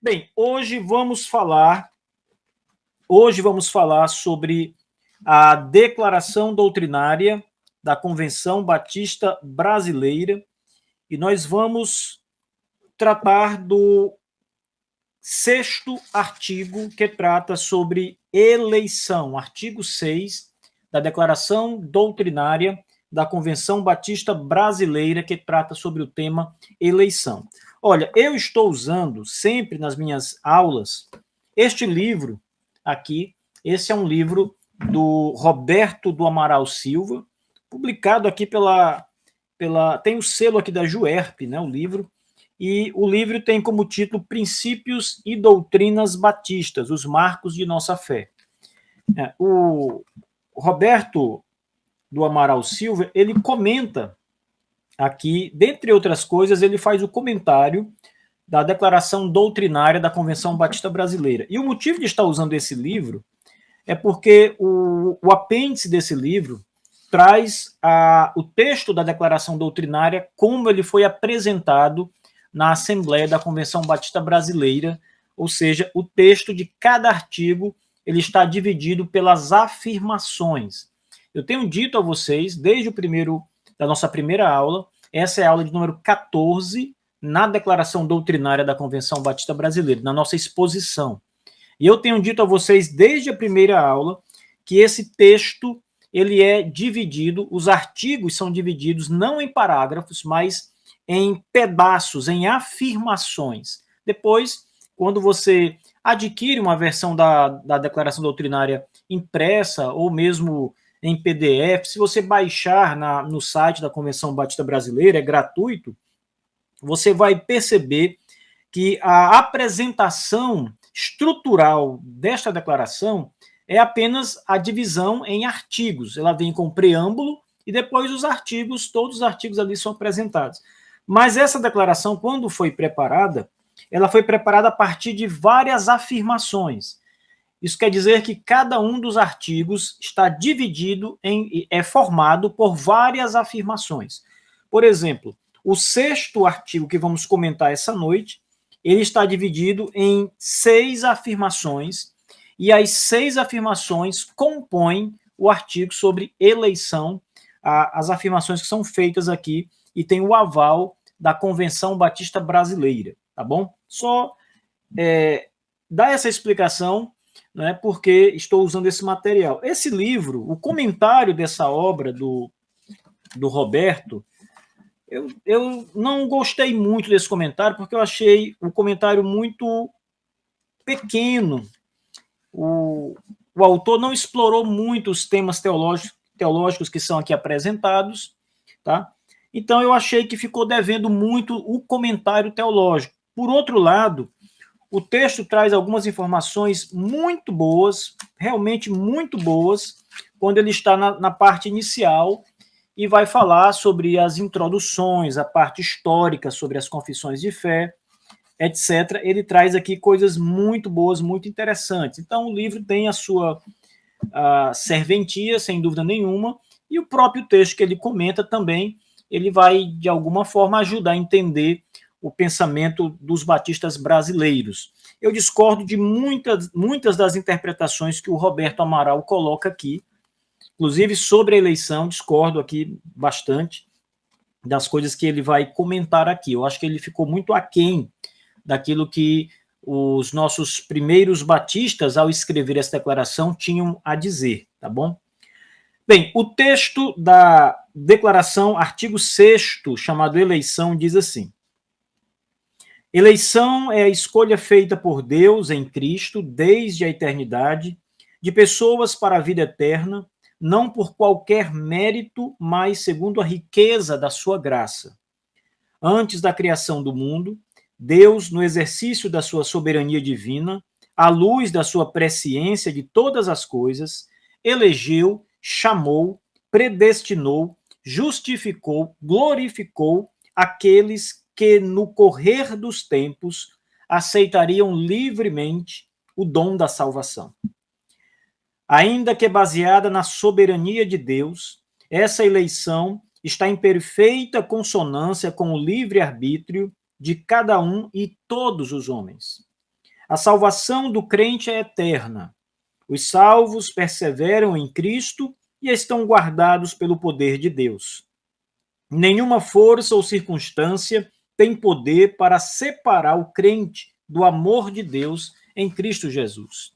Bem, hoje vamos falar sobre a declaração doutrinária da Convenção Batista Brasileira e nós vamos tratar do sexto artigo que trata sobre eleição, artigo 6 da Declaração Doutrinária da Convenção Batista Brasileira, que trata sobre o tema eleição. Olha, eu estou usando sempre nas minhas aulas este livro aqui. Esse é um livro do Roberto do Amaral Silva, publicado aqui tem o selo aqui da Juerp, né, o livro, e o livro tem como título Princípios e Doutrinas Batistas, os marcos de nossa fé. O Roberto do Amaral Silva, ele comenta aqui, dentre outras coisas, ele faz o comentário da Declaração Doutrinária da Convenção Batista Brasileira. E o motivo de estar usando esse livro é porque o apêndice desse livro traz o texto da Declaração Doutrinária como ele foi apresentado na Assembleia da Convenção Batista Brasileira, ou seja, o texto de cada artigo ele está dividido pelas afirmações. Eu tenho dito a vocês, desde da nossa primeira aula, essa é a aula de número 14, na Declaração Doutrinária da Convenção Batista Brasileira, na nossa exposição. E eu tenho dito a vocês, desde a primeira aula, que esse texto ele é dividido, os artigos são divididos não em parágrafos, mas em pedaços, em afirmações. Depois, quando você adquire uma versão da Declaração Doutrinária impressa ou mesmo em PDF, se você baixar no site da Convenção Batista Brasileira, é gratuito, você vai perceber que a apresentação estrutural desta declaração é apenas a divisão em artigos. Ela vem com preâmbulo e depois os artigos, todos os artigos ali são apresentados. Mas essa declaração, quando foi preparada, ela foi preparada a partir de várias afirmações. Isso quer dizer que cada um dos artigos está dividido é formado por várias afirmações. Por exemplo, o sexto artigo que vamos comentar essa noite, ele está dividido em 6 afirmações, e as 6 afirmações compõem o artigo sobre eleição, as afirmações que são feitas aqui, e tem o aval da Convenção Batista Brasileira, tá bom? Só dar essa explicação, né, porque estou usando esse material. Esse livro, o comentário dessa obra do Roberto, eu não gostei muito desse comentário, porque eu achei o comentário muito pequeno. O autor não explorou muito os temas teológicos que são aqui apresentados, tá? Então eu achei que ficou devendo muito o comentário teológico. Por outro lado, o texto traz algumas informações muito boas, realmente muito boas, quando ele está na parte inicial e vai falar sobre as introduções, a parte histórica sobre as confissões de fé, etc. Ele traz aqui coisas muito boas, muito interessantes. Então, o livro tem a sua serventia, sem dúvida nenhuma, e o próprio texto que ele comenta também, ele vai, de alguma forma, ajudar a entender o pensamento dos batistas brasileiros. Eu discordo de muitas das interpretações que o Roberto Amaral coloca aqui, inclusive sobre a eleição, discordo aqui bastante das coisas que ele vai comentar aqui. Eu acho que ele ficou muito aquém daquilo que os nossos primeiros batistas, ao escrever essa declaração, tinham a dizer, tá bom? Bem, o texto da declaração, artigo 6º, chamado eleição, diz assim: eleição é a escolha feita por Deus em Cristo, desde a eternidade, de pessoas para a vida eterna, não por qualquer mérito, mas segundo a riqueza da sua graça. Antes da criação do mundo, Deus, no exercício da sua soberania divina, à luz da sua presciência de todas as coisas, elegeu, chamou, predestinou, justificou, glorificou aqueles que, no correr dos tempos, aceitariam livremente o dom da salvação. Ainda que baseada na soberania de Deus, essa eleição está em perfeita consonância com o livre-arbítrio de cada um e todos os homens. A salvação do crente é eterna. Os salvos perseveram em Cristo e estão guardados pelo poder de Deus. Nenhuma força ou circunstância tem poder para separar o crente do amor de Deus em Cristo Jesus.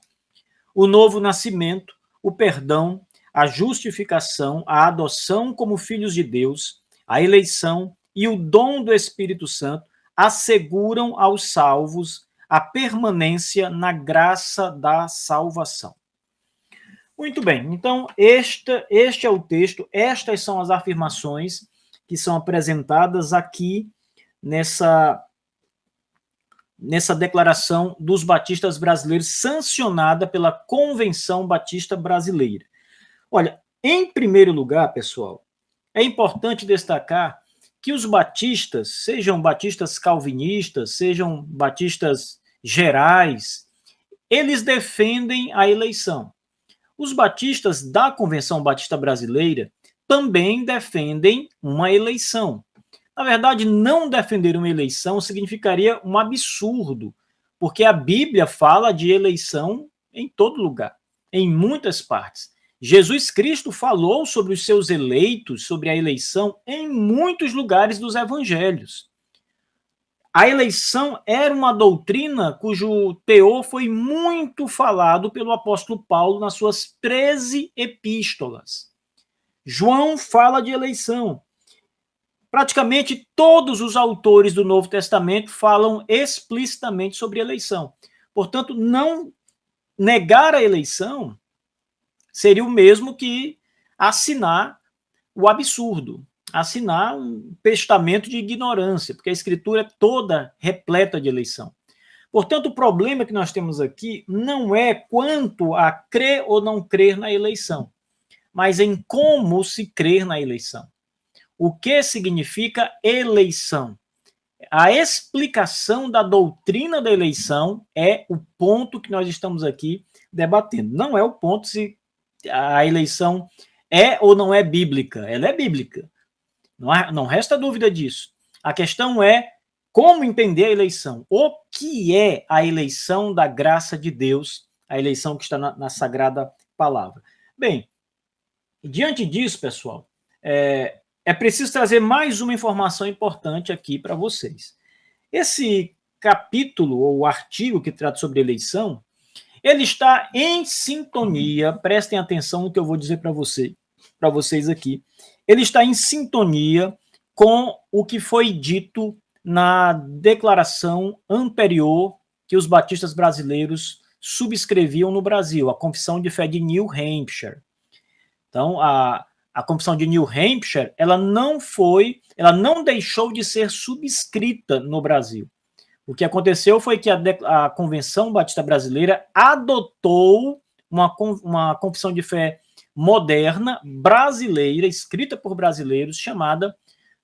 O novo nascimento, o perdão, a justificação, a adoção como filhos de Deus, a eleição e o dom do Espírito Santo asseguram aos salvos a permanência na graça da salvação. Muito bem, então este é o texto, estas são as afirmações que são apresentadas aqui nessa declaração dos batistas brasileiros, sancionada pela Convenção Batista Brasileira. Olha, em primeiro lugar, pessoal, é importante destacar que os batistas, sejam batistas calvinistas, sejam batistas gerais, eles defendem a eleição. Os batistas da Convenção Batista Brasileira também defendem uma eleição. Na verdade, não defender uma eleição significaria um absurdo, porque a Bíblia fala de eleição em todo lugar, em muitas partes. Jesus Cristo falou sobre os seus eleitos, sobre a eleição, em muitos lugares dos evangelhos. A eleição era uma doutrina cujo teor foi muito falado pelo apóstolo Paulo nas suas 13 epístolas. João fala de eleição. Praticamente todos os autores do Novo Testamento falam explicitamente sobre eleição. Portanto, não negar a eleição seria o mesmo que assinar o absurdo, assinar um testamento de ignorância, porque a Escritura é toda repleta de eleição. Portanto, o problema que nós temos aqui não é quanto a crer ou não crer na eleição, mas em como se crer na eleição. O que significa eleição? A explicação da doutrina da eleição é o ponto que nós estamos aqui debatendo. Não é o ponto se a eleição é ou não é bíblica. Ela é bíblica. Não resta dúvida disso. A questão é como entender a eleição. O que é a eleição da graça de Deus, a eleição que está na Sagrada Palavra? Bem, diante disso, pessoal, é preciso trazer mais uma informação importante aqui para vocês. Esse capítulo ou artigo que trata sobre eleição, ele está em sintonia, prestem atenção no que eu vou dizer para vocês aqui, ele está em sintonia com o que foi dito na declaração anterior que os batistas brasileiros subscreviam no Brasil, a Confissão de Fé de New Hampshire. Então, a Confissão de New Hampshire, ela não deixou de ser subscrita no Brasil. O que aconteceu foi que a Convenção Batista Brasileira adotou uma confissão de fé moderna, brasileira, escrita por brasileiros, chamada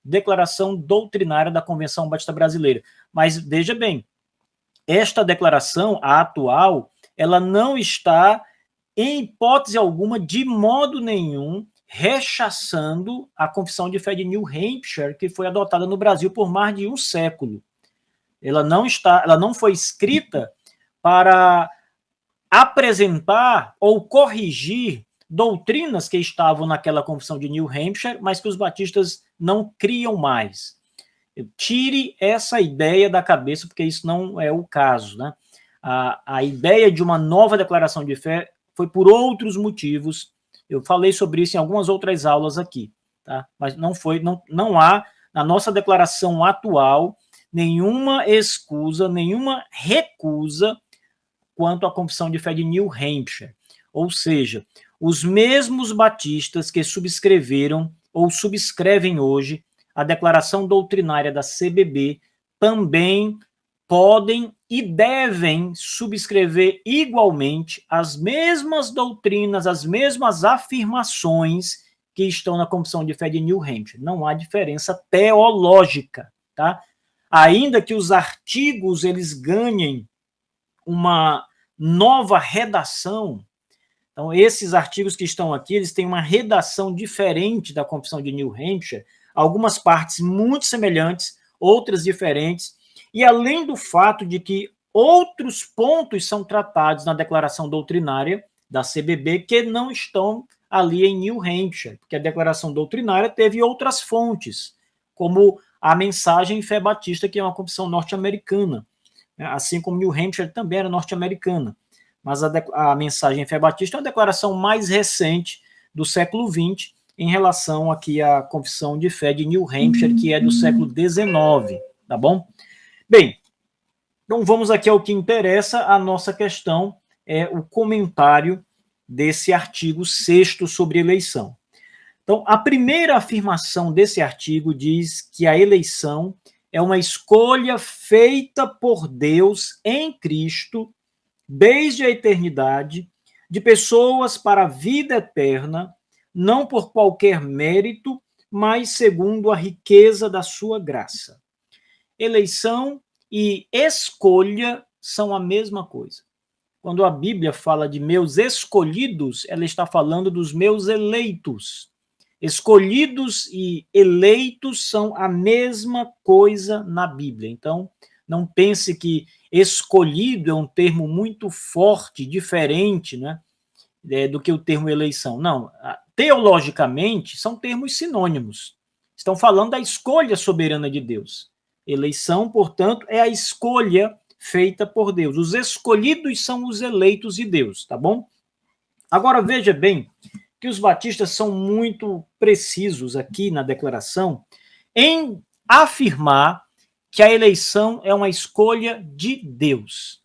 Declaração Doutrinária da Convenção Batista Brasileira. Mas, veja bem, esta declaração, a atual, ela não está, em hipótese alguma, de modo nenhum, rechaçando a Confissão de Fé de New Hampshire, que foi adotada no Brasil por mais de um século. Ela não foi escrita para apresentar ou corrigir doutrinas que estavam naquela Confissão de New Hampshire, mas que os batistas não criam mais. Tire essa ideia da cabeça, porque isso não é o caso, né? A ideia de uma nova declaração de fé foi por outros motivos. Eu falei sobre isso em algumas outras aulas aqui, tá? Mas não há na nossa declaração atual nenhuma excusa, nenhuma recusa quanto à Confissão de Fé de New Hampshire. Ou seja, os mesmos batistas que subscreveram ou subscrevem hoje a declaração doutrinária da CBB também podem e devem subscrever igualmente as mesmas doutrinas, as mesmas afirmações que estão na Confissão de Fé de New Hampshire. Não há diferença teológica, tá? Ainda que os artigos eles ganhem uma nova redação, então esses artigos que estão aqui, eles têm uma redação diferente da Confissão de New Hampshire, algumas partes muito semelhantes, outras diferentes, e além do fato de que outros pontos são tratados na declaração doutrinária da CBB que não estão ali em New Hampshire, porque a declaração doutrinária teve outras fontes, como a Mensagem Fé Batista, que é uma confissão norte-americana, assim como New Hampshire também era norte-americana. Mas a Mensagem Fé Batista é uma declaração mais recente do século XX em relação aqui à confissão de fé de New Hampshire, que é do século XIX, tá bom? Bem, então vamos aqui ao que interessa. A nossa questão é o comentário desse artigo 6º sobre eleição. Então, a primeira afirmação desse artigo diz que a eleição é uma escolha feita por Deus em Cristo, desde a eternidade, de pessoas para a vida eterna, não por qualquer mérito, mas segundo a riqueza da sua graça. Eleição e escolha são a mesma coisa. Quando a Bíblia fala de meus escolhidos, ela está falando dos meus eleitos. Escolhidos e eleitos são a mesma coisa na Bíblia. Então, não pense que escolhido é um termo muito forte, diferente, né, do que o termo eleição. Não, teologicamente, são termos sinônimos. Estão falando da escolha soberana de Deus. Eleição, portanto, é a escolha feita por Deus. Os escolhidos são os eleitos de Deus, tá bom? Agora, veja bem que os batistas são muito precisos aqui na declaração em afirmar que a eleição é uma escolha de Deus.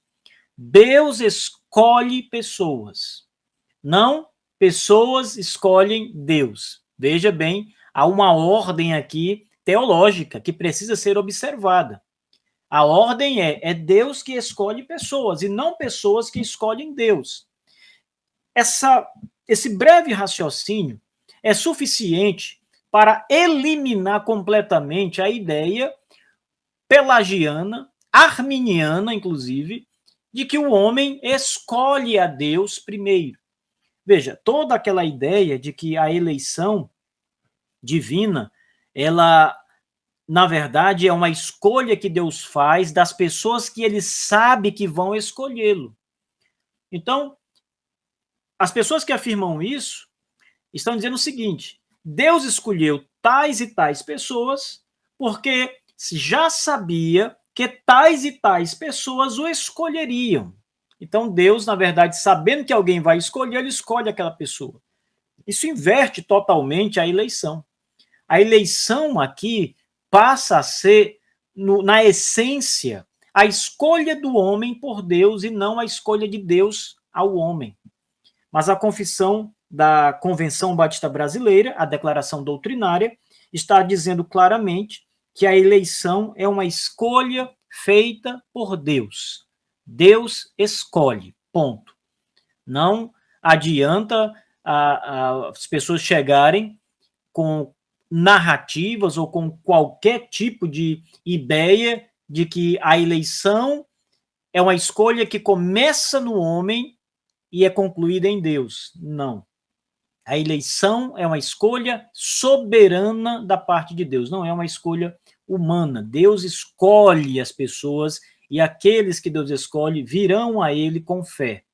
Deus escolhe pessoas, não pessoas escolhem Deus. Veja bem, há uma ordem aqui teológica que precisa ser observada. A ordem é Deus que escolhe pessoas e não pessoas que escolhem Deus. Esse breve raciocínio é suficiente para eliminar completamente a ideia pelagiana, arminiana, inclusive, de que o homem escolhe a Deus primeiro. Veja, toda aquela ideia de que a eleição divina, ela, na verdade, é uma escolha que Deus faz das pessoas que ele sabe que vão escolhê-lo. Então, as pessoas que afirmam isso estão dizendo o seguinte: Deus escolheu tais e tais pessoas porque já sabia que tais e tais pessoas o escolheriam. Então, Deus, na verdade, sabendo que alguém vai escolher, ele escolhe aquela pessoa. Isso inverte totalmente a eleição. A eleição aqui passa a ser, na essência, a escolha do homem por Deus e não a escolha de Deus ao homem. Mas a confissão da Convenção Batista Brasileira, a declaração doutrinária, está dizendo claramente que a eleição é uma escolha feita por Deus. Deus escolhe, ponto. Não adianta as pessoas chegarem com narrativas ou com qualquer tipo de ideia de que a eleição é uma escolha que começa no homem e é concluída em Deus. Não. A eleição é uma escolha soberana da parte de Deus, não é uma escolha humana. Deus escolhe as pessoas e aqueles que Deus escolhe virão a ele com fé.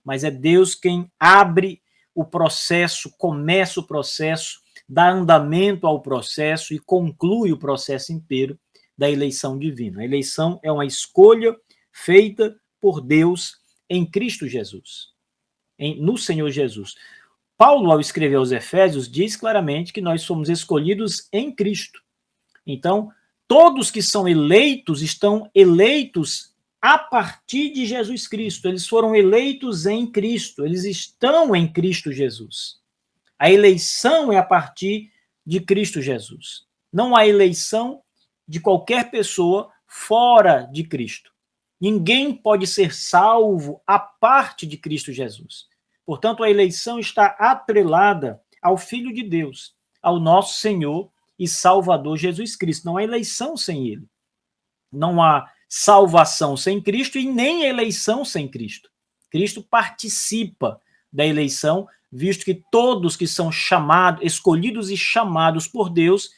Mas é Deus quem abre o processo, começa o processo, dá andamento ao processo e conclui o processo inteiro da eleição divina. A eleição é uma escolha feita por Deus em Cristo Jesus, no Senhor Jesus. Paulo, ao escrever aos Efésios, diz claramente que nós somos escolhidos em Cristo. Então, todos que são eleitos estão eleitos a partir de Jesus Cristo. Eles foram eleitos em Cristo. Eles estão em Cristo Jesus. A eleição é a partir de Cristo Jesus. Não há eleição de qualquer pessoa fora de Cristo. Ninguém pode ser salvo à parte de Cristo Jesus. Portanto, a eleição está atrelada ao Filho de Deus, ao nosso Senhor e Salvador Jesus Cristo. Não há eleição sem ele. Não há salvação sem Cristo e nem eleição sem Cristo. Cristo participa da eleição, visto que todos que são chamados, escolhidos e chamados por Deus,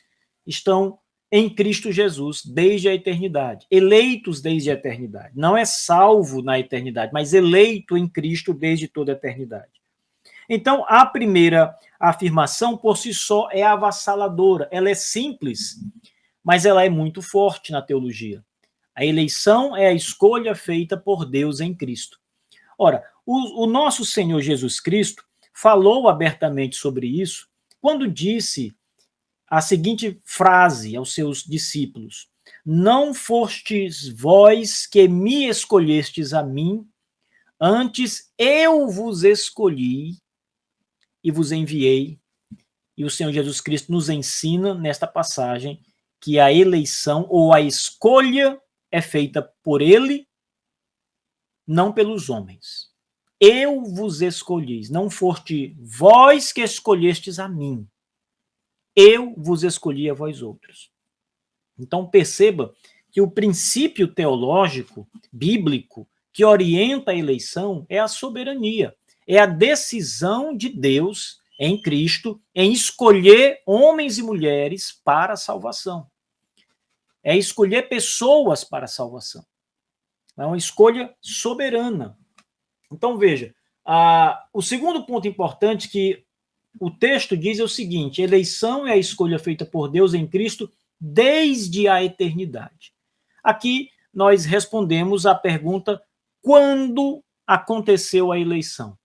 estão em Cristo Jesus desde a eternidade. Eleitos desde a eternidade. Não é salvo na eternidade, mas eleito em Cristo desde toda a eternidade. Então, a primeira afirmação, por si só, é avassaladora. Ela é simples, mas ela é muito forte na teologia. A eleição é a escolha feita por Deus em Cristo. Ora, o nosso Senhor Jesus Cristo falou abertamente sobre isso quando disse a seguinte frase aos seus discípulos: não fostes vós que me escolhestes a mim, antes eu vos escolhi e vos enviei. E o Senhor Jesus Cristo nos ensina nesta passagem que a eleição ou a escolha é feita por ele, não pelos homens. Eu vos escolhi, não foste vós que escolhestes a mim. Eu vos escolhi a vós outros. Então perceba que o princípio teológico, bíblico, que orienta a eleição é a soberania, é a decisão de Deus em Cristo em escolher homens e mulheres para a salvação. É escolher pessoas para a salvação. É uma escolha soberana. Então veja, o segundo ponto importante que o texto diz é o seguinte: eleição é a escolha feita por Deus em Cristo desde a eternidade. Aqui nós respondemos à pergunta: quando aconteceu a eleição?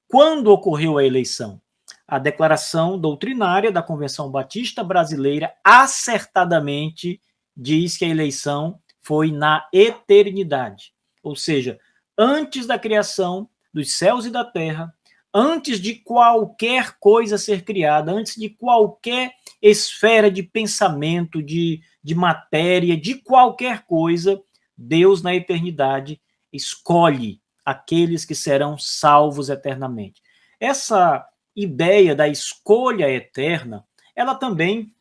Quando ocorreu a eleição? A declaração doutrinária da Convenção Batista Brasileira acertadamente diz que a eleição foi na eternidade, ou seja, antes da criação dos céus e da terra, antes de qualquer coisa ser criada, antes de qualquer esfera de pensamento, de matéria, de qualquer coisa, Deus na eternidade escolhe aqueles que serão salvos eternamente. Essa ideia da escolha eterna, ela também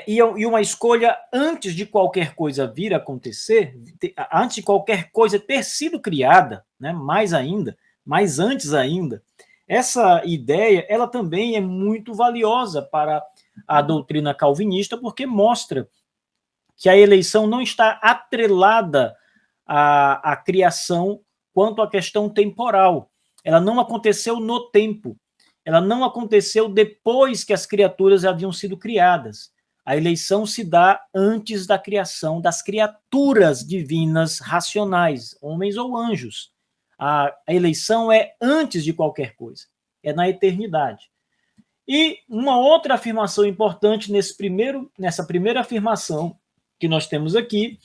e uma escolha antes de qualquer coisa vir a acontecer, antes de qualquer coisa ter sido criada, né, mais antes ainda, essa ideia ela também é muito valiosa para a doutrina calvinista, porque mostra que a eleição não está atrelada à criação quanto à questão temporal. Ela não aconteceu no tempo. Ela não aconteceu depois que as criaturas haviam sido criadas. A eleição se dá antes da criação das criaturas divinas racionais, homens ou anjos. A eleição é antes de qualquer coisa, é na eternidade. E uma outra afirmação importante nessa primeira afirmação que nós temos aqui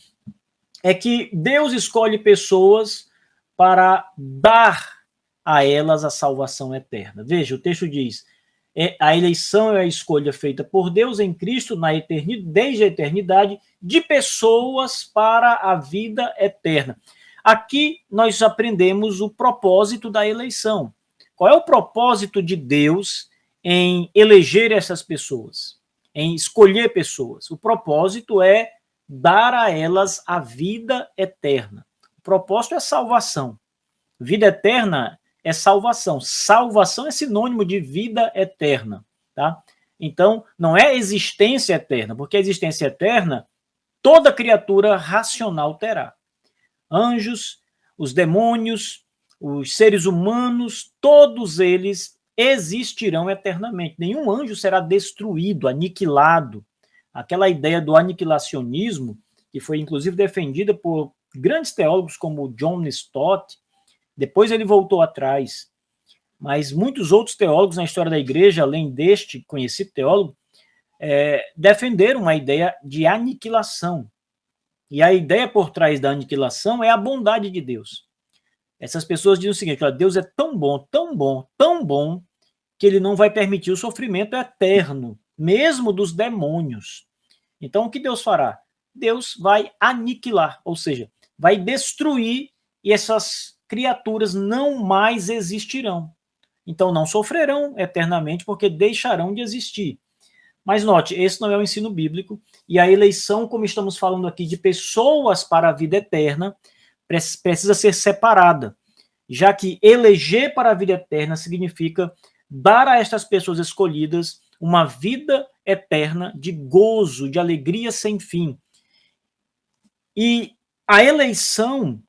é que Deus escolhe pessoas para dar a elas a salvação eterna. Veja, o texto diz: a eleição é a escolha feita por Deus em Cristo na eternidade, desde a eternidade, de pessoas para a vida eterna. Aqui nós aprendemos o propósito da eleição. Qual é o propósito de Deus em eleger essas pessoas, em escolher pessoas? O propósito é dar a elas a vida eterna. O propósito é salvação. Vida eterna é salvação. Salvação é sinônimo de vida eterna, tá? Então, não é existência eterna, porque a existência eterna toda criatura racional terá. Anjos, os demônios, os seres humanos, todos eles existirão eternamente. Nenhum anjo será destruído, aniquilado. Aquela ideia do aniquilacionismo, que foi inclusive defendida por grandes teólogos como John Stott, depois ele voltou atrás, mas muitos outros teólogos na história da igreja, além deste conhecido teólogo, defenderam a ideia de aniquilação. E a ideia por trás da aniquilação é a bondade de Deus. Essas pessoas dizem o seguinte: Deus é tão bom, tão bom, tão bom, que ele não vai permitir o sofrimento eterno, mesmo dos demônios. Então, o que Deus fará? Deus vai aniquilar, ou seja, vai destruir, e essas criaturas não mais existirão. Então, não sofrerão eternamente, porque deixarão de existir. Mas note, esse não é o ensino bíblico, e a eleição, como estamos falando aqui, de pessoas para a vida eterna, precisa ser separada, já que eleger para a vida eterna significa dar a estas pessoas escolhidas uma vida eterna de gozo, de alegria sem fim. E a eleição,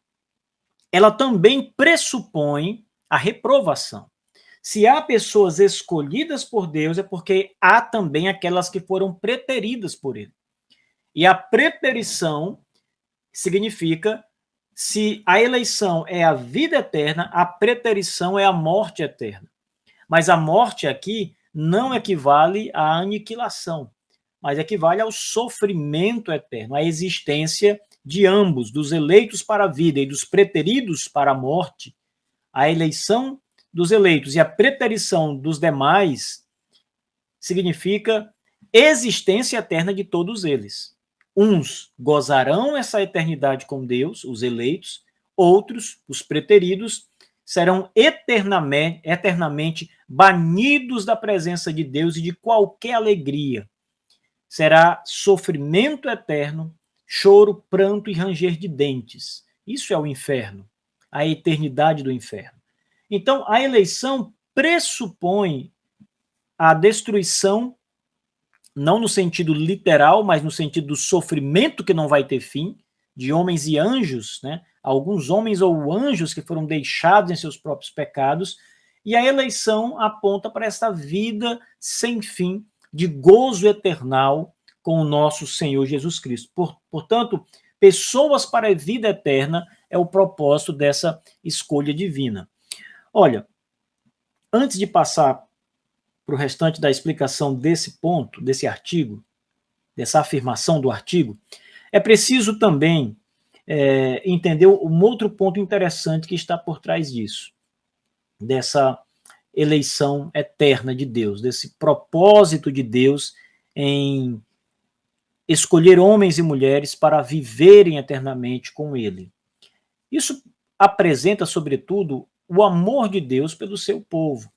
ela também pressupõe a reprovação. Se há pessoas escolhidas por Deus, é porque há também aquelas que foram preteridas por ele. E a preterição significa, se a eleição é a vida eterna, a preterição é a morte eterna. Mas a morte aqui não equivale à aniquilação, mas equivale ao sofrimento eterno, à existência de ambos, dos eleitos para a vida e dos preteridos para a morte. A eleição dos eleitos e a preterição dos demais significa existência eterna de todos eles. Uns gozarão essa eternidade com Deus, os eleitos, outros, os preteridos, serão eternamente banidos da presença de Deus e de qualquer alegria. Será sofrimento eterno, choro, pranto e ranger de dentes. Isso é o inferno, a eternidade do inferno. Então, a eleição pressupõe a destruição, não no sentido literal, mas no sentido do sofrimento que não vai ter fim, de homens e anjos, né? Alguns homens ou anjos que foram deixados em seus próprios pecados, e a eleição aponta para essa vida sem fim, de gozo eternal com o nosso Senhor Jesus Cristo. Portanto, pessoas para a vida eterna é o propósito dessa escolha divina. Olha, antes de passar para o restante da explicação desse ponto, desse artigo, dessa afirmação do artigo, é preciso também entender um outro ponto interessante que está por trás disso, dessa eleição eterna de Deus, desse propósito de Deus em escolher homens e mulheres para viverem eternamente com Ele. Isso apresenta, sobretudo, o amor de Deus pelo seu povo,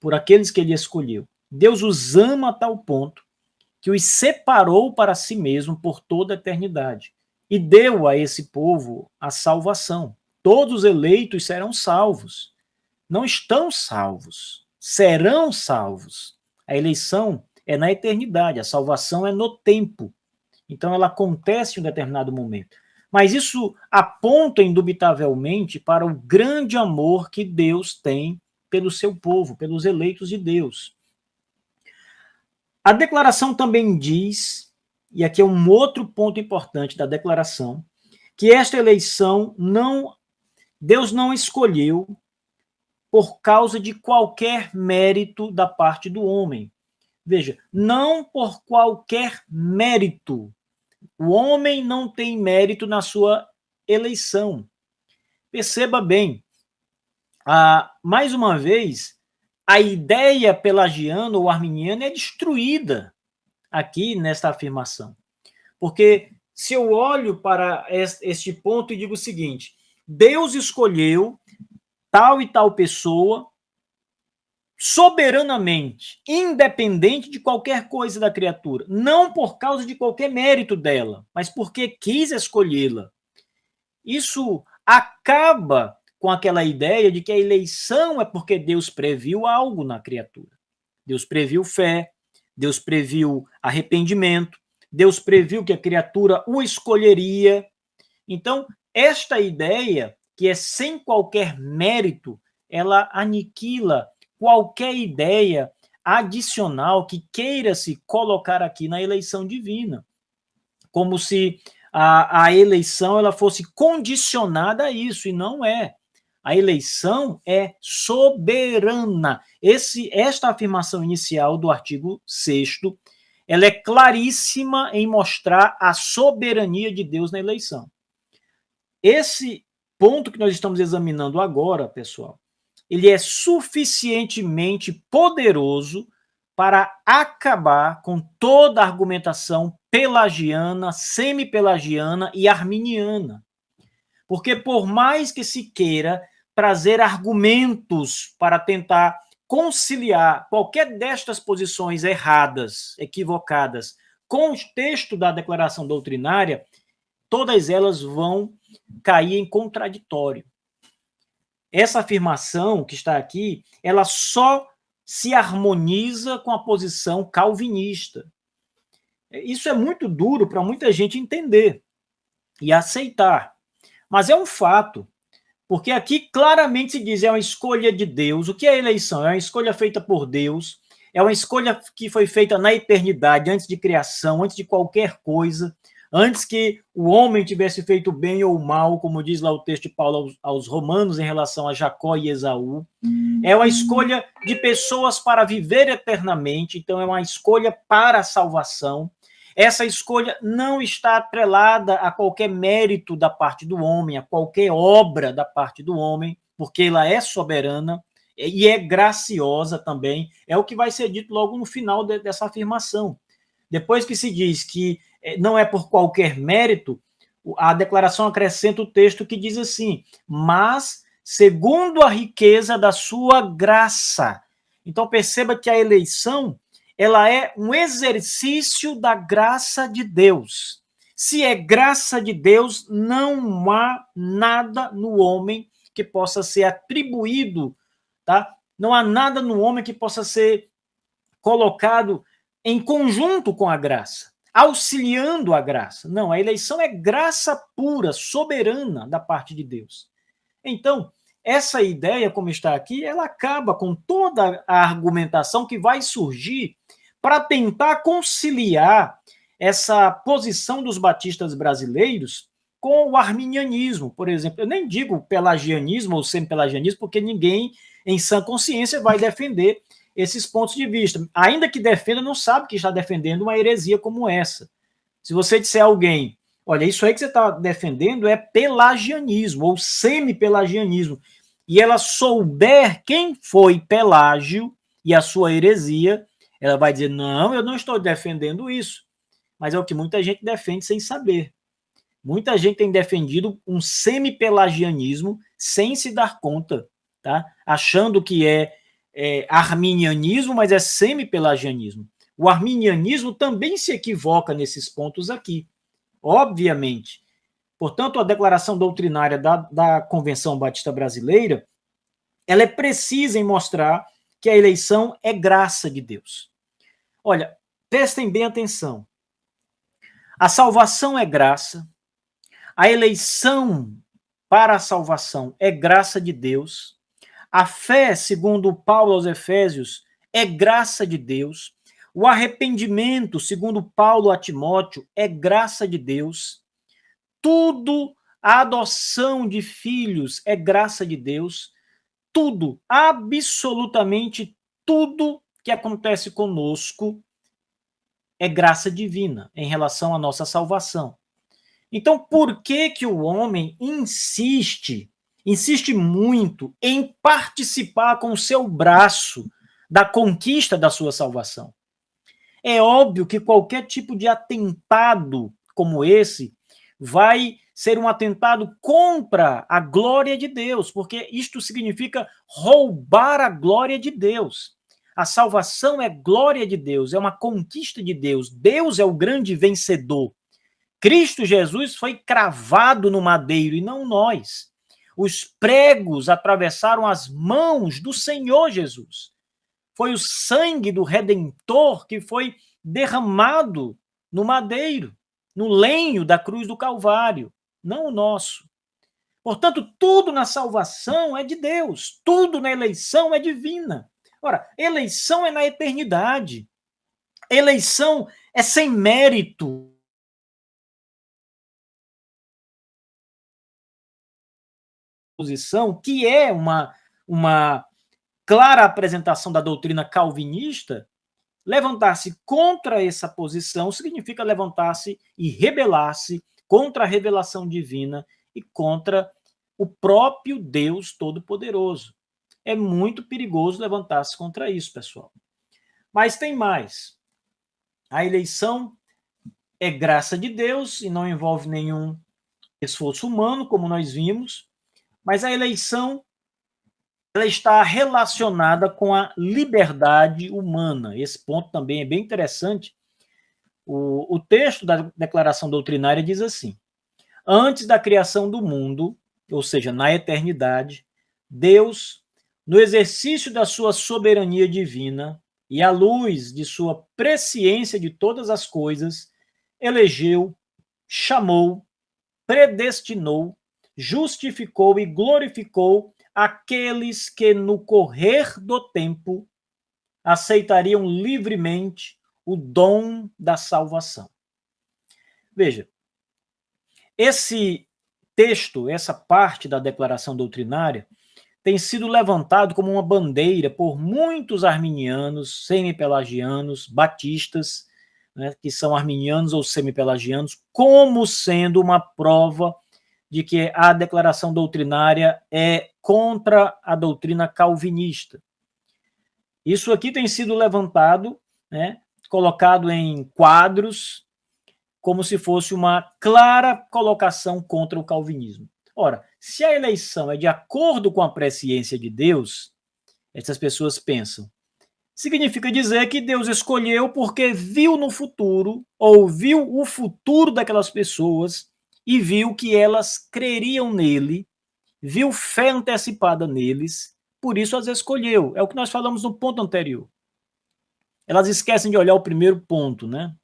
por aqueles que Ele escolheu. Deus os ama a tal ponto que os separou para si mesmo por toda a eternidade e deu a esse povo a salvação. Todos os eleitos serão salvos. Não estão salvos, serão salvos. A eleição é na eternidade, a salvação é no tempo. Então ela acontece em um determinado momento. Mas isso aponta indubitavelmente para o grande amor que Deus tem pelo seu povo, pelos eleitos de Deus. A declaração também diz, e aqui é um outro ponto importante da declaração, que esta eleição Deus não escolheu por causa de qualquer mérito da parte do homem. Veja, não por qualquer mérito. O homem não tem mérito na sua eleição. Perceba bem, mais uma vez, a ideia pelagiana ou arminiana é destruída aqui nesta afirmação. Porque se eu olho para este ponto e digo o seguinte, Deus escolheu tal e tal pessoa soberanamente, independente de qualquer coisa da criatura, não por causa de qualquer mérito dela, mas porque quis escolhê-la. Isso acaba com aquela ideia de que a eleição é porque Deus previu algo na criatura. Deus previu fé, Deus previu arrependimento, Deus previu que a criatura o escolheria. Então, esta ideia, que é sem qualquer mérito, ela aniquila qualquer ideia adicional que queira se colocar aqui na eleição divina. Como se a eleição ela fosse condicionada a isso, e não é. A eleição é soberana. Esta afirmação inicial do artigo 6º, ela é claríssima em mostrar a soberania de Deus na eleição. Esse ponto que nós estamos examinando agora, pessoal, ele é suficientemente poderoso para acabar com toda a argumentação pelagiana, semi-pelagiana e arminiana. Porque por mais que se queira trazer argumentos para tentar conciliar qualquer destas posições erradas, equivocadas, com o texto da declaração doutrinária, todas elas vão cair em contraditório. Essa afirmação que está aqui, ela só se harmoniza com a posição calvinista. Isso é muito duro para muita gente entender e aceitar, mas é um fato, porque aqui claramente se diz é uma escolha de Deus. O que é eleição? É uma escolha feita por Deus, é uma escolha que foi feita na eternidade, antes de criação, antes de qualquer coisa, antes que o homem tivesse feito bem ou mal, como diz lá o texto de Paulo aos Romanos em relação a Jacó e Esaú. É uma escolha de pessoas para viver eternamente, então é uma escolha para a salvação. Essa escolha não está atrelada a qualquer mérito da parte do homem, a qualquer obra da parte do homem, porque ela é soberana e é graciosa também. É o que vai ser dito logo no final dessa afirmação. Depois que se diz que não é por qualquer mérito, a declaração acrescenta o texto que diz assim: mas segundo a riqueza da sua graça. Então perceba que a eleição ela é um exercício da graça de Deus. Se é graça de Deus, não há nada no homem que possa ser atribuído, tá? Não há nada no homem que possa ser colocado em conjunto com a graça, auxiliando a graça. Não, a eleição é graça pura, soberana da parte de Deus. Então, essa ideia, como está aqui, ela acaba com toda a argumentação que vai surgir para tentar conciliar essa posição dos batistas brasileiros com o arminianismo, por exemplo. Eu nem digo pelagianismo ou semi-pelagianismo, porque ninguém em sã consciência vai defender esses pontos de vista. Ainda que defenda, não sabe que está defendendo uma heresia como essa. Se você disser a alguém, olha, isso aí que você está defendendo é pelagianismo ou semi-pelagianismo, e ela souber quem foi Pelágio e a sua heresia, ela vai dizer, não, eu não estou defendendo isso. Mas é o que muita gente defende sem saber. Muita gente tem defendido um semi-pelagianismo sem se dar conta, tá? Achando que é arminianismo, mas é semi-pelagianismo. O arminianismo também se equivoca nesses pontos aqui, obviamente. Portanto, a declaração doutrinária da Convenção Batista Brasileira, ela é precisa em mostrar que a eleição é graça de Deus. Olha, prestem bem atenção. A salvação é graça, a eleição para a salvação é graça de Deus, a fé, segundo Paulo aos Efésios, é graça de Deus, o arrependimento, segundo Paulo a Timóteo, é graça de Deus, tudo, a adoção de filhos é graça de Deus, tudo, absolutamente tudo que acontece conosco é graça divina em relação à nossa salvação. Então, por que o homem insiste muito em participar com o seu braço da conquista da sua salvação? É óbvio que qualquer tipo de atentado como esse vai ser um atentado contra a glória de Deus, porque isto significa roubar a glória de Deus. A salvação é glória de Deus, é uma conquista de Deus. Deus é o grande vencedor. Cristo Jesus foi cravado no madeiro e não nós. Os pregos atravessaram as mãos do Senhor Jesus. Foi o sangue do Redentor que foi derramado no madeiro, no lenho da cruz do Calvário, não o nosso. Portanto, tudo na salvação é de Deus, tudo na eleição é divina. Ora, eleição é na eternidade. Eleição é sem mérito. Posição que é uma clara apresentação da doutrina calvinista, levantar-se contra essa posição significa levantar-se e rebelar-se contra a revelação divina e contra o próprio Deus Todo-Poderoso. É muito perigoso levantar-se contra isso, pessoal. Mas tem mais. A eleição é graça de Deus e não envolve nenhum esforço humano, como nós vimos, mas a eleição ela está relacionada com a liberdade humana. Esse ponto também é bem interessante. O texto da Declaração Doutrinária diz assim: antes da criação do mundo, ou seja, na eternidade, Deus no exercício da sua soberania divina e à luz de sua presciência de todas as coisas, elegeu, chamou, predestinou, justificou e glorificou aqueles que no correr do tempo aceitariam livremente o dom da salvação. Veja, esse texto, essa parte da declaração doutrinária, tem sido levantado como uma bandeira por muitos arminianos, semi-pelagianos, batistas, né, que são arminianos ou semi-pelagianos, como sendo uma prova de que a declaração doutrinária é contra a doutrina calvinista. Isso aqui tem sido levantado, né, colocado em quadros, como se fosse uma clara colocação contra o calvinismo. Ora, se a eleição é de acordo com a presciência de Deus, essas pessoas pensam, significa dizer que Deus escolheu porque viu no futuro, ou viu o futuro daquelas pessoas e viu que elas creriam nele, viu fé antecipada neles, por isso as escolheu. É o que nós falamos no ponto anterior. Elas esquecem de olhar o primeiro ponto, né?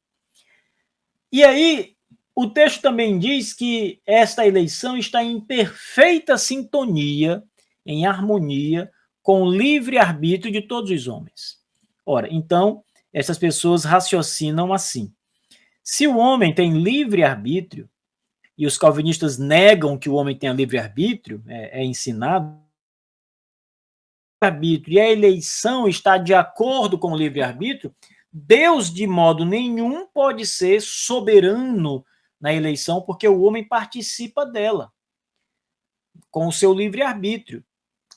E aí, o texto também diz que esta eleição está em perfeita sintonia, em harmonia, com o livre-arbítrio de todos os homens. Ora, então, essas pessoas raciocinam assim. Se o homem tem livre-arbítrio, e os calvinistas negam que o homem tenha livre-arbítrio, é ensinado, e a eleição está de acordo com o livre-arbítrio, Deus, de modo nenhum, pode ser soberano na eleição, porque o homem participa dela, com o seu livre-arbítrio.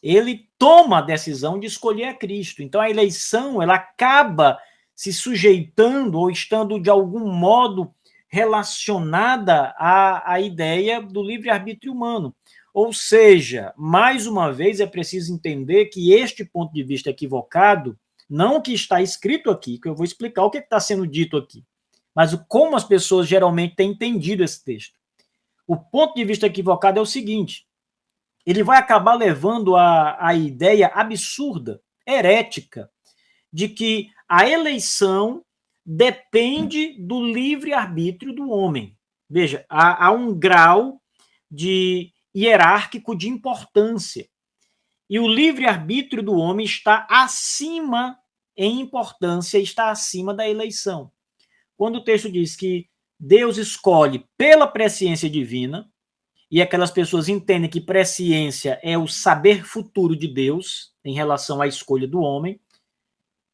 Ele toma a decisão de escolher a Cristo. Então, a eleição, ela acaba se sujeitando ou estando, de algum modo, relacionada à ideia do livre-arbítrio humano. Ou seja, mais uma vez, é preciso entender que este ponto de vista equivocado, não o que está escrito aqui, que eu vou explicar o que está sendo dito aqui, mas como as pessoas geralmente têm entendido esse texto. O ponto de vista equivocado é o seguinte: ele vai acabar levando a ideia absurda, herética, de que a eleição depende do livre-arbítrio do homem. Veja, há um grau de hierárquico de importância. E o livre-arbítrio do homem está acima, em importância, está acima da eleição. Quando o texto diz que Deus escolhe pela presciência divina, e aquelas pessoas entendem que presciência é o saber futuro de Deus em relação à escolha do homem,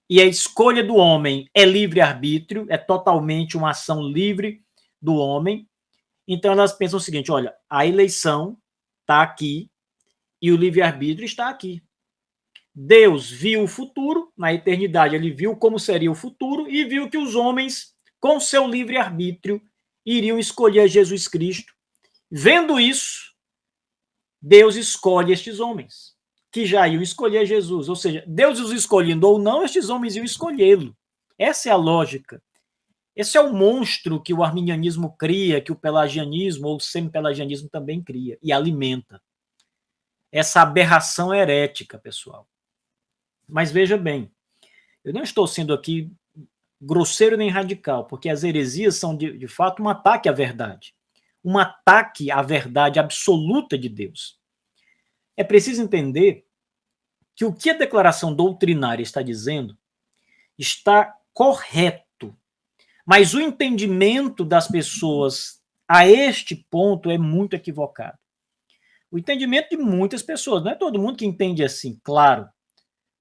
e a escolha do homem é livre-arbítrio, é totalmente uma ação livre do homem. Então elas pensam o seguinte: olha, a eleição está aqui e o livre-arbítrio está aqui. Deus viu o futuro, na eternidade ele viu como seria o futuro e viu que os homens, com seu livre-arbítrio, iriam escolher Jesus Cristo. Vendo isso, Deus escolhe estes homens, que já iam escolher Jesus. Ou seja, Deus os escolhendo ou não, estes homens iam escolhê-lo. Essa é a lógica. Esse é o monstro que o arminianismo cria, que o pelagianismo ou o semi-pelagianismo também cria e alimenta. Essa aberração herética, pessoal. Mas veja bem, eu não estou sendo aqui grosseiro nem radical, porque as heresias são, de fato, um ataque à verdade. Um ataque à verdade absoluta de Deus. É preciso entender que o que a declaração doutrinária está dizendo está correto, mas o entendimento das pessoas a este ponto é muito equivocado. O entendimento de muitas pessoas, não é todo mundo que entende assim, claro.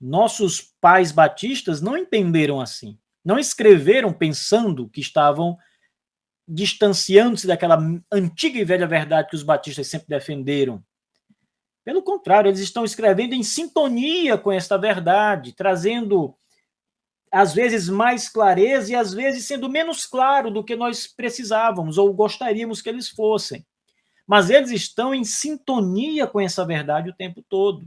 Nossos pais batistas não entenderam assim, não escreveram pensando que estavam distanciando-se daquela antiga e velha verdade que os batistas sempre defenderam. Pelo contrário, eles estão escrevendo em sintonia com esta verdade, trazendo, às vezes, mais clareza e, às vezes, sendo menos claro do que nós precisávamos ou gostaríamos que eles fossem. Mas eles estão em sintonia com essa verdade o tempo todo.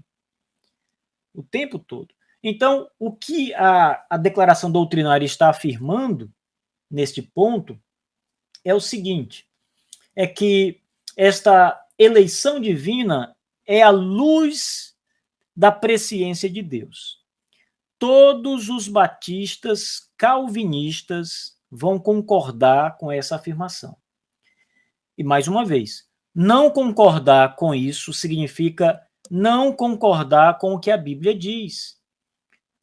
O tempo todo. Então, o que a declaração doutrinária está afirmando, neste ponto, é o seguinte: é que esta eleição divina é a luz da presciência de Deus. Todos os batistas calvinistas vão concordar com essa afirmação. E mais uma vez, não concordar com isso significa não concordar com o que a Bíblia diz.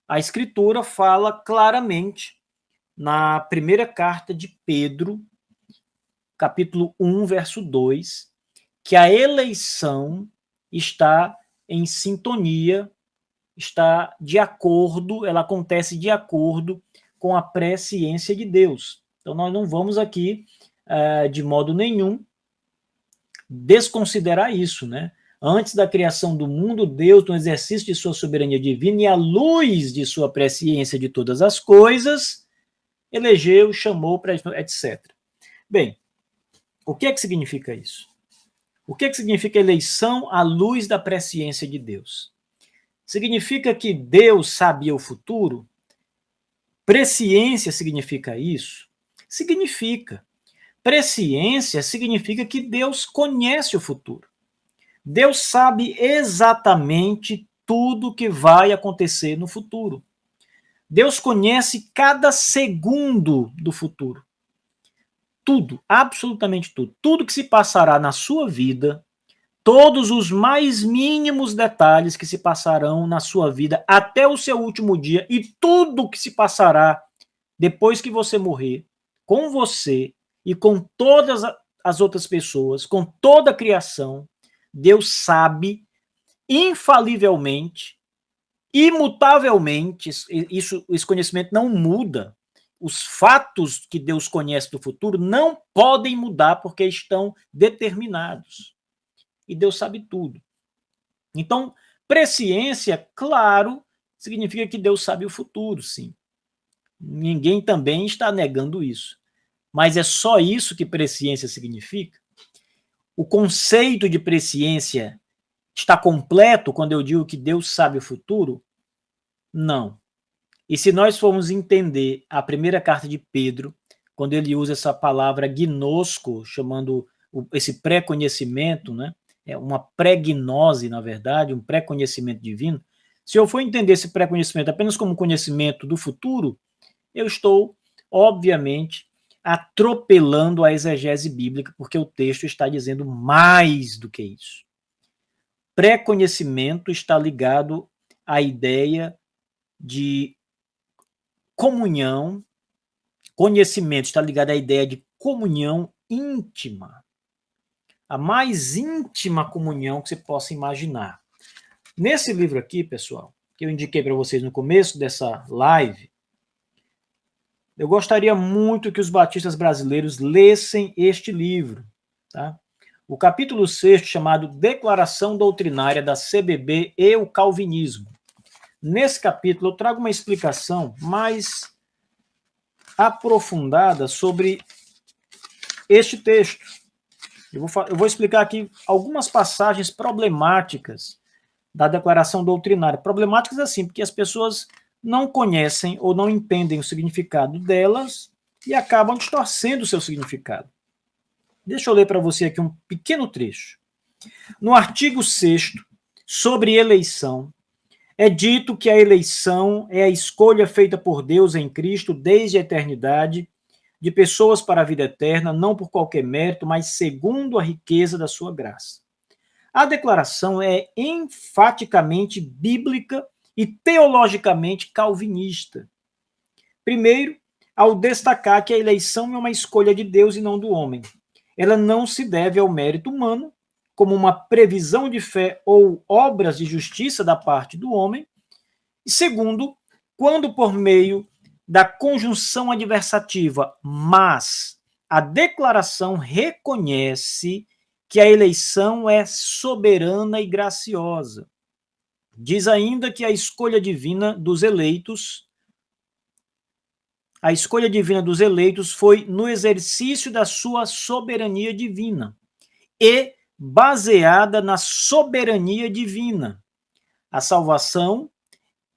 A Escritura fala claramente na primeira carta de Pedro, capítulo 1, verso 2, que a eleição está em sintonia, está de acordo, ela acontece de acordo com a presciência de Deus. Então, nós não vamos aqui, de modo nenhum, desconsiderar isso, né? Antes da criação do mundo, Deus, no exercício de sua soberania divina e à luz de sua presciência de todas as coisas, elegeu, chamou, etc. Bem, o que é que significa isso? O que é que significa eleição à luz da presciência de Deus? Significa que Deus sabia o futuro? Presciência significa isso? Significa. Presciência significa que Deus conhece o futuro. Deus sabe exatamente tudo que vai acontecer no futuro. Deus conhece cada segundo do futuro. Tudo, absolutamente tudo. Tudo que se passará na sua vida, todos os mais mínimos detalhes que se passarão na sua vida até o seu último dia e tudo que se passará depois que você morrer, com você e com todas as outras pessoas, com toda a criação, Deus sabe infalivelmente, imutavelmente, esse conhecimento não muda. Os fatos que Deus conhece do futuro não podem mudar porque estão determinados. E Deus sabe tudo. Então, presciência, claro, significa que Deus sabe o futuro, sim. Ninguém também está negando isso. Mas é só isso que presciência significa? O conceito de presciência está completo quando eu digo que Deus sabe o futuro? Não. E se nós formos entender a primeira carta de Pedro, quando ele usa essa palavra gnosco, chamando esse pré-conhecimento, né? É uma pré-gnose, na verdade, um pré-conhecimento divino. Se eu for entender esse pré-conhecimento apenas como conhecimento do futuro, eu estou, obviamente, atropelando a exegese bíblica, porque o texto está dizendo mais do que isso. Pré-conhecimento está ligado à ideia de comunhão, conhecimento está ligado à ideia de comunhão íntima. A mais íntima comunhão que você possa imaginar. Nesse livro aqui, pessoal, que eu indiquei para vocês no começo dessa live, eu gostaria muito que os batistas brasileiros lessem este livro, tá? O capítulo 6, chamado Declaração Doutrinária da CBB e o Calvinismo. Nesse capítulo, eu trago uma explicação mais aprofundada sobre este texto. Eu vou explicar aqui algumas passagens problemáticas da declaração doutrinária. Problemáticas assim, porque as pessoas não conhecem ou não entendem o significado delas e acabam distorcendo o seu significado. Deixa eu ler para você aqui um pequeno trecho. No artigo 6º, sobre eleição, é dito que a eleição é a escolha feita por Deus em Cristo desde a eternidade de pessoas para a vida eterna, não por qualquer mérito, mas segundo a riqueza da sua graça. A declaração é enfaticamente bíblica e teologicamente calvinista. Primeiro, ao destacar que a eleição é uma escolha de Deus e não do homem. Ela não se deve ao mérito humano, como uma previsão de fé ou obras de justiça da parte do homem. E segundo, quando por meio da conjunção adversativa, mas a declaração reconhece que a eleição é soberana e graciosa. Diz ainda que a escolha divina dos eleitos foi no exercício da sua soberania divina e baseada na soberania divina. A salvação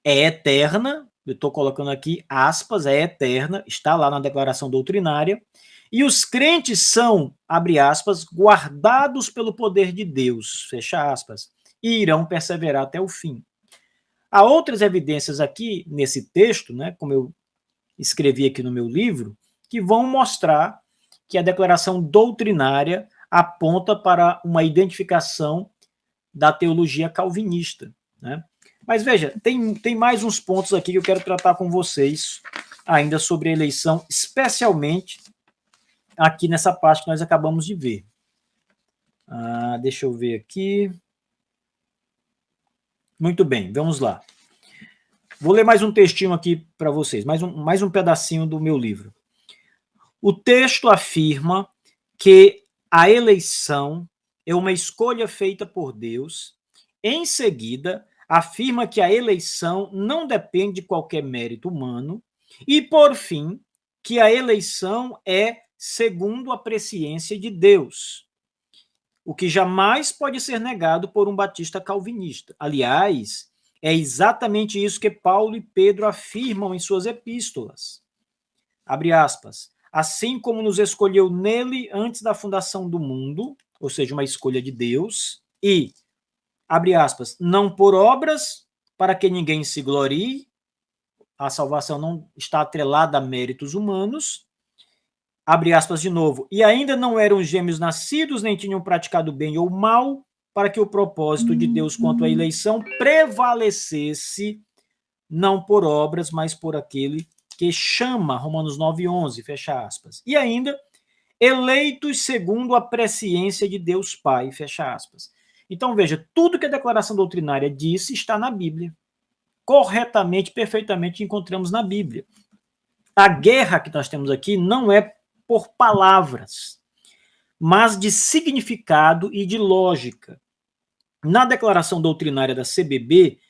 é eterna, eu estou colocando aqui aspas, é eterna, está lá na declaração doutrinária, e os crentes são, abre aspas, guardados pelo poder de Deus, fecha aspas, e irão perseverar até o fim. Há outras evidências aqui nesse texto, né, como eu escrevi aqui no meu livro, que vão mostrar que a declaração doutrinária aponta para uma identificação da teologia calvinista, né? Mas veja, tem mais uns pontos aqui que eu quero tratar com vocês ainda sobre a eleição, especialmente aqui nessa parte que nós acabamos de ver. Deixa eu ver aqui. Muito bem, vamos lá. Vou ler mais um textinho aqui para vocês, mais um pedacinho do meu livro. O texto afirma que a eleição é uma escolha feita por Deus. Em seguida, afirma que a eleição não depende de qualquer mérito humano. E, por fim, que a eleição é segundo a presciência de Deus, o que jamais pode ser negado por um batista calvinista. Aliás, é exatamente isso que Paulo e Pedro afirmam em suas epístolas. Abre aspas. Assim como nos escolheu nele antes da fundação do mundo, ou seja, uma escolha de Deus, e, abre aspas, não por obras, para que ninguém se glorie, a salvação não está atrelada a méritos humanos, abre aspas de novo, e ainda não eram gêmeos nascidos, nem tinham praticado bem ou mal, para que o propósito de Deus quanto à eleição prevalecesse, não por obras, mas por aquele que chama, Romanos 9:11, fecha aspas. E ainda, eleitos segundo a presciência de Deus Pai, fecha aspas. Então, veja, tudo que a declaração doutrinária disse está na Bíblia. Corretamente, perfeitamente encontramos na Bíblia. A guerra que nós temos aqui não é por palavras, mas de significado e de lógica. Na declaração doutrinária da CBB,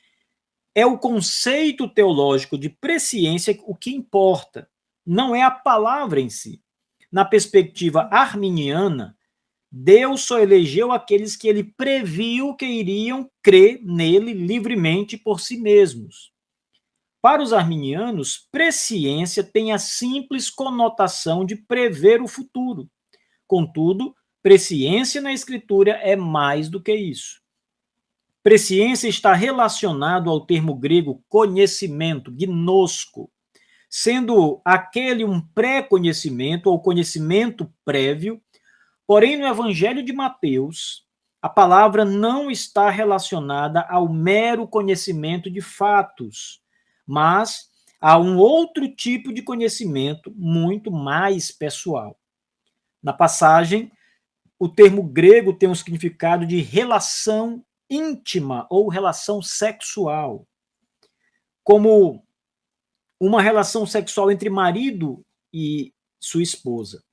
é o conceito teológico de presciência o que importa, não é a palavra em si. Na perspectiva arminiana, Deus só elegeu aqueles que ele previu que iriam crer nele livremente por si mesmos. Para os arminianos, presciência tem a simples conotação de prever o futuro. Contudo, presciência na Escritura é mais do que isso. Presciência está relacionado ao termo grego conhecimento, gnosko, sendo aquele um pré-conhecimento ou conhecimento prévio. Porém, no Evangelho de Mateus, a palavra não está relacionada ao mero conhecimento de fatos, mas a um outro tipo de conhecimento muito mais pessoal. Na passagem, o termo grego tem um significado de relação íntima ou relação sexual, como uma relação sexual entre marido e sua esposa.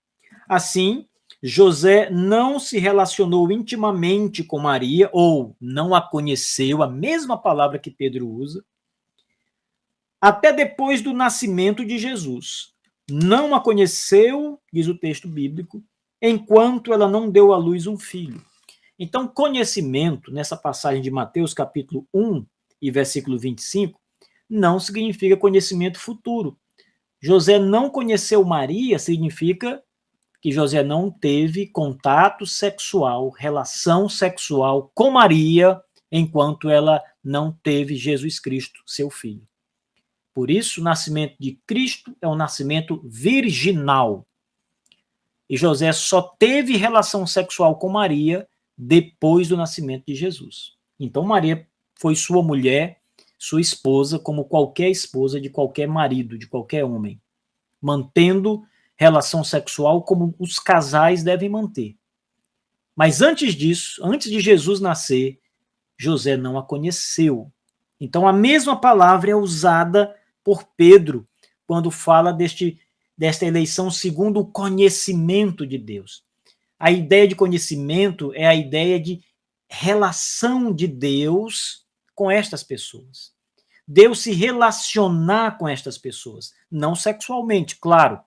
Assim, José não se relacionou intimamente com Maria, ou não a conheceu, a mesma palavra que Pedro usa, até depois do nascimento de Jesus. Não a conheceu, diz o texto bíblico, enquanto ela não deu à luz um filho. Então, conhecimento, nessa passagem de Mateus, capítulo 1 e versículo 25, não significa conhecimento futuro. José não conheceu Maria significa que José não teve contato sexual, relação sexual com Maria, enquanto ela não teve Jesus Cristo, seu filho. Por isso, o nascimento de Cristo é um nascimento virginal. E José só teve relação sexual com Maria depois do nascimento de Jesus. Então, Maria foi sua mulher, sua esposa, como qualquer esposa de qualquer marido, de qualquer homem, mantendo relação sexual como os casais devem manter. Mas antes disso, antes de Jesus nascer, José não a conheceu. Então, a mesma palavra é usada por Pedro quando fala desta eleição segundo o conhecimento de Deus. A ideia de conhecimento é a ideia de relação de Deus com estas pessoas. Deus se relacionar com estas pessoas, não sexualmente, claro,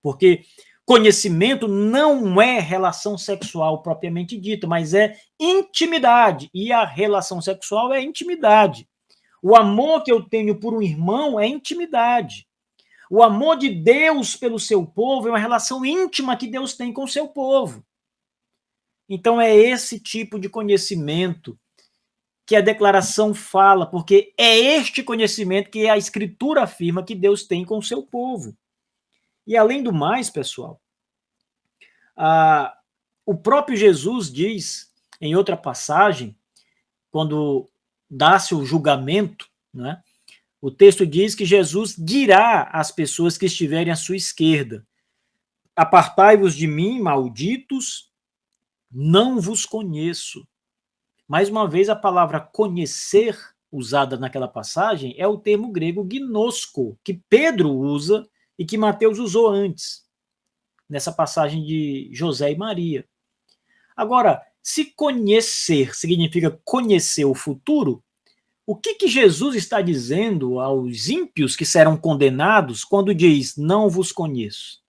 porque conhecimento não é relação sexual propriamente dita, mas é intimidade, e a relação sexual é intimidade. O amor que eu tenho por um irmão é intimidade. O amor de Deus pelo seu povo é uma relação íntima que Deus tem com o seu povo. Então, é esse tipo de conhecimento que a declaração fala, porque é este conhecimento que a Escritura afirma que Deus tem com o seu povo. E além do mais, pessoal, o próprio Jesus diz, em outra passagem, quando dá-se o julgamento, né, o texto diz que Jesus dirá às pessoas que estiverem à sua esquerda: apartai-vos de mim, malditos, não vos conheço. Mais uma vez, a palavra conhecer, usada naquela passagem, é o termo grego gnosko, que Pedro usa e que Mateus usou antes, nessa passagem de José e Maria. Agora, se conhecer significa conhecer o futuro, o que Jesus está dizendo aos ímpios que serão condenados quando diz, não vos conheço?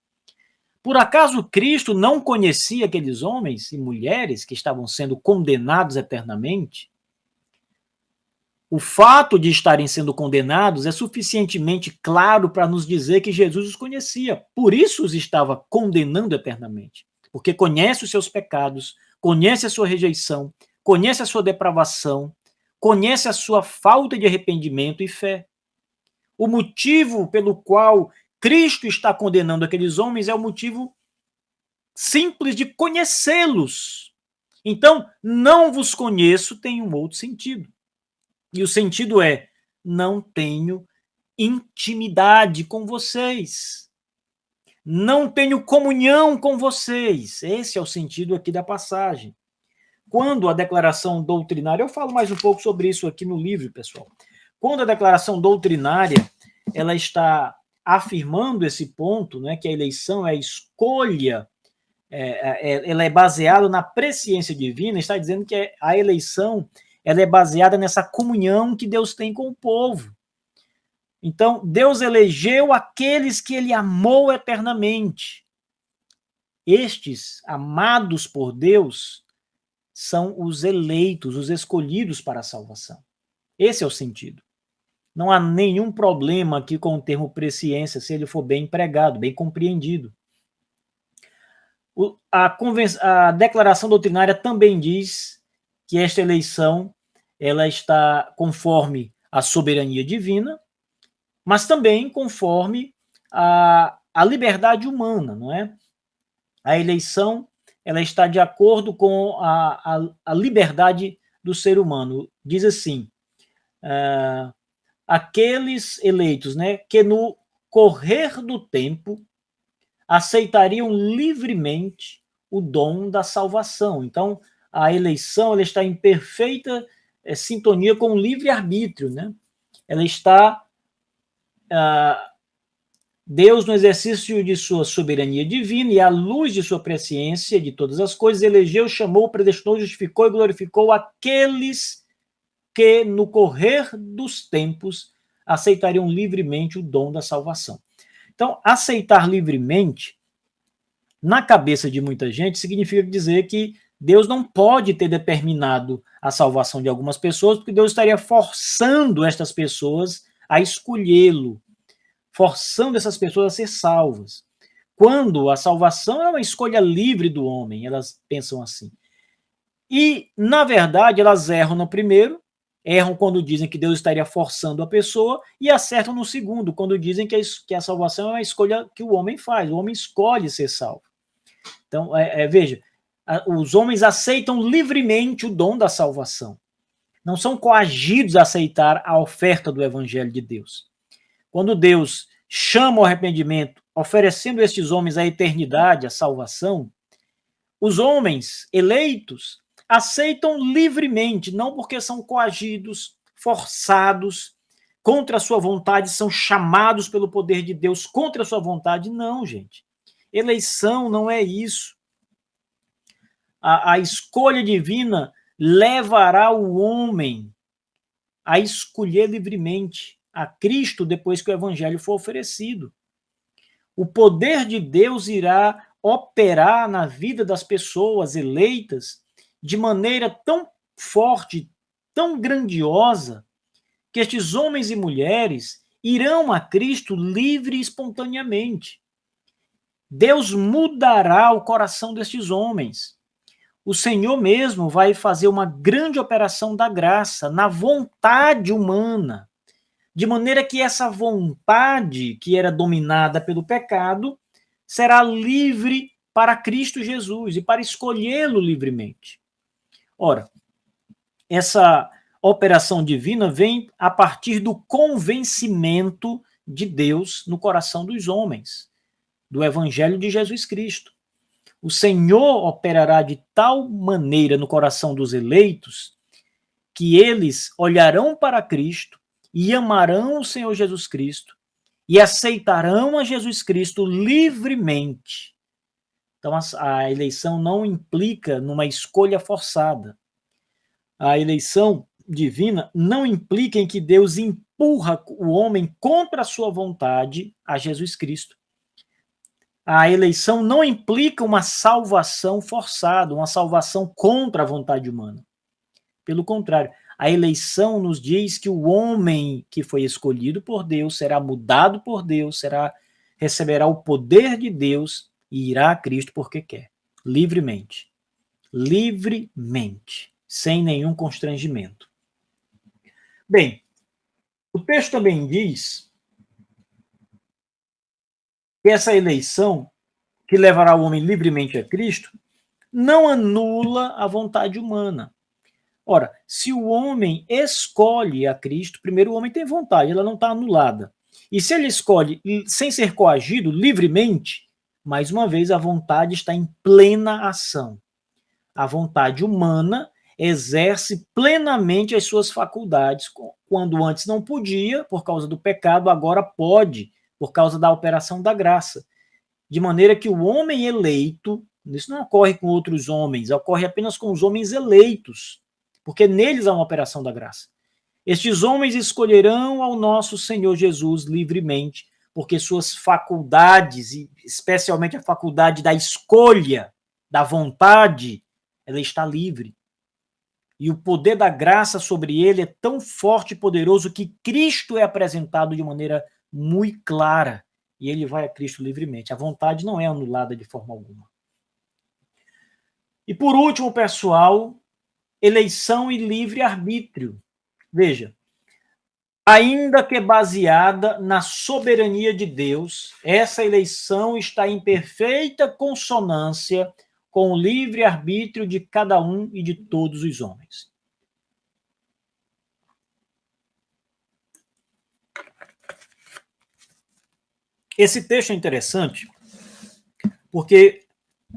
Por acaso Cristo não conhecia aqueles homens e mulheres que estavam sendo condenados eternamente? O fato de estarem sendo condenados é suficientemente claro para nos dizer que Jesus os conhecia. Por isso os estava condenando eternamente. Porque conhece os seus pecados, conhece a sua rejeição, conhece a sua depravação, conhece a sua falta de arrependimento e fé. O motivo pelo qual Cristo está condenando aqueles homens é o motivo simples de conhecê-los. Então, não vos conheço tem um outro sentido. E o sentido é, não tenho intimidade com vocês. Não tenho comunhão com vocês. Esse é o sentido aqui da passagem. Quando a declaração doutrinária, eu falo mais um pouco sobre isso aqui no livro, pessoal. Quando a declaração doutrinária, ela está afirmando esse ponto, né, que a eleição é a escolha, ela é baseada na presciência divina, está dizendo que a eleição ela é baseada nessa comunhão que Deus tem com o povo. Então, Deus elegeu aqueles que ele amou eternamente. Estes, amados por Deus, são os eleitos, os escolhidos para a salvação. Esse é o sentido. Não há nenhum problema aqui com o termo presciência, se ele for bem empregado, bem compreendido. A declaração doutrinária também diz que esta eleição ela está conforme a soberania divina, mas também conforme a liberdade humana, não é? A eleição ela está de acordo com a liberdade do ser humano. Diz assim, aqueles eleitos, né, que no correr do tempo aceitariam livremente o dom da salvação. Então, a eleição ela está em perfeita sintonia com o livre-arbítrio, né? Ela está Deus, no exercício de sua soberania divina e à luz de sua presciência de todas as coisas, elegeu, chamou, predestinou, justificou e glorificou aqueles que, no correr dos tempos, aceitariam livremente o dom da salvação. Então, aceitar livremente, na cabeça de muita gente, significa dizer que Deus não pode ter determinado a salvação de algumas pessoas, porque Deus estaria forçando estas pessoas a escolhê-lo, forçando essas pessoas a ser salvas. Quando a salvação é uma escolha livre do homem, elas pensam assim. E, na verdade, elas erram no primeiro, erram quando dizem que Deus estaria forçando a pessoa, e acertam no segundo, quando dizem que a salvação é uma escolha que o homem faz, o homem escolhe ser salvo. Então, veja, os homens aceitam livremente o dom da salvação. Não são coagidos a aceitar a oferta do evangelho de Deus. Quando Deus chama o arrependimento, oferecendo a estes homens a eternidade, a salvação, os homens eleitos aceitam livremente, não porque são coagidos, forçados, contra a sua vontade, são chamados pelo poder de Deus contra a sua vontade. Não, gente. Eleição não é isso. A escolha divina levará o homem a escolher livremente a Cristo depois que o evangelho for oferecido. O poder de Deus irá operar na vida das pessoas eleitas de maneira tão forte, tão grandiosa, que estes homens e mulheres irão a Cristo livre e espontaneamente. Deus mudará o coração destes homens. o Senhor mesmo vai fazer uma grande operação da graça na vontade humana, de maneira que essa vontade que era dominada pelo pecado será livre para Cristo Jesus e para escolhê-lo livremente. Ora, essa operação divina vem a partir do convencimento de Deus no coração dos homens, do Evangelho de Jesus Cristo. O Senhor operará de tal maneira no coração dos eleitos que eles olharão para Cristo e amarão o Senhor Jesus Cristo e aceitarão a Jesus Cristo livremente. Então, a eleição não implica numa escolha forçada. A eleição divina não implica em que Deus empurra o homem contra a sua vontade a Jesus Cristo. A eleição não implica uma salvação forçada, uma salvação contra a vontade humana. Pelo contrário, a eleição nos diz que o homem que foi escolhido por Deus será mudado por Deus, receberá o poder de Deus e irá a Cristo porque quer, livremente. Livremente, sem nenhum constrangimento. Bem, o texto também diz que essa eleição, que levará o homem livremente a Cristo, não anula a vontade humana. Ora, se o homem escolhe a Cristo, primeiro o homem tem vontade, ela não está anulada. E se ele escolhe sem ser coagido, livremente, mais uma vez a vontade está em plena ação. A vontade humana exerce plenamente as suas faculdades, quando antes não podia, por causa do pecado, agora pode, por causa da operação da graça. De maneira que o homem eleito, isso não ocorre com outros homens, ocorre apenas com os homens eleitos, porque neles há uma operação da graça. Estes homens escolherão ao nosso Senhor Jesus livremente, porque suas faculdades, e especialmente a faculdade da escolha, da vontade, ela está livre. E o poder da graça sobre ele é tão forte e poderoso que Cristo é apresentado de maneira muito clara. E ele vai a Cristo livremente. A vontade não é anulada de forma alguma. E por último, pessoal, eleição e livre-arbítrio. Veja, ainda que baseada na soberania de Deus, essa eleição está em perfeita consonância com o livre-arbítrio de cada um e de todos os homens. Esse texto é interessante porque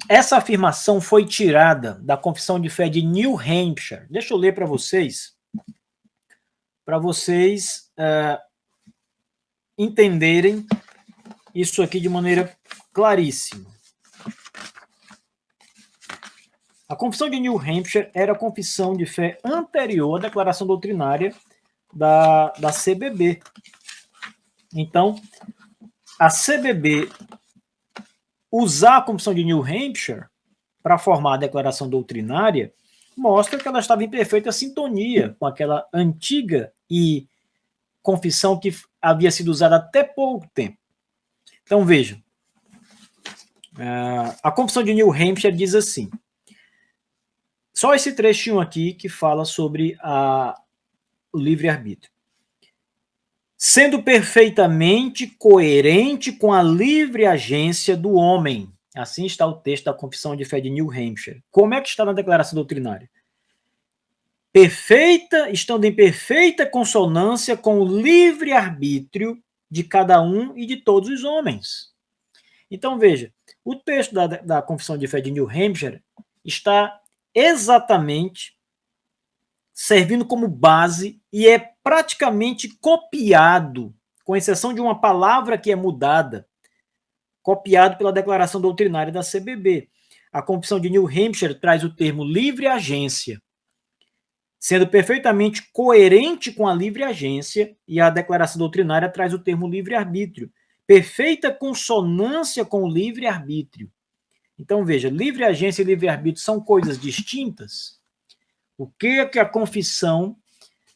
essa afirmação foi tirada da Confissão de Fé de New Hampshire. Deixa eu ler para vocês entenderem isso aqui de maneira claríssima. A Confissão de New Hampshire era a confissão de fé anterior à declaração doutrinária da CBB. Então, a CBB usar a Confissão de New Hampshire para formar a declaração doutrinária mostra que ela estava em perfeita sintonia com aquela antiga e confissão que havia sido usada até pouco tempo. Então, veja. A Confissão de New Hampshire diz assim. Só esse trechinho aqui que fala sobre o livre-arbítrio. Sendo perfeitamente coerente com a livre agência do homem. Assim está o texto da Confissão de Fé de New Hampshire. Como é que está na declaração doutrinária? Estando em perfeita consonância com o livre-arbítrio de cada um e de todos os homens. Então, veja, o texto da Confissão de Fé de New Hampshire está exatamente servindo como base e é praticamente copiado, com exceção de uma palavra que é mudada, copiado pela declaração doutrinária da CBB. A Confissão de New Hampshire traz o termo livre agência, sendo perfeitamente coerente com a livre agência, e a declaração doutrinária traz o termo livre-arbítrio, perfeita consonância com o livre-arbítrio. Então, veja, livre agência e livre-arbítrio são coisas distintas? O que a confissão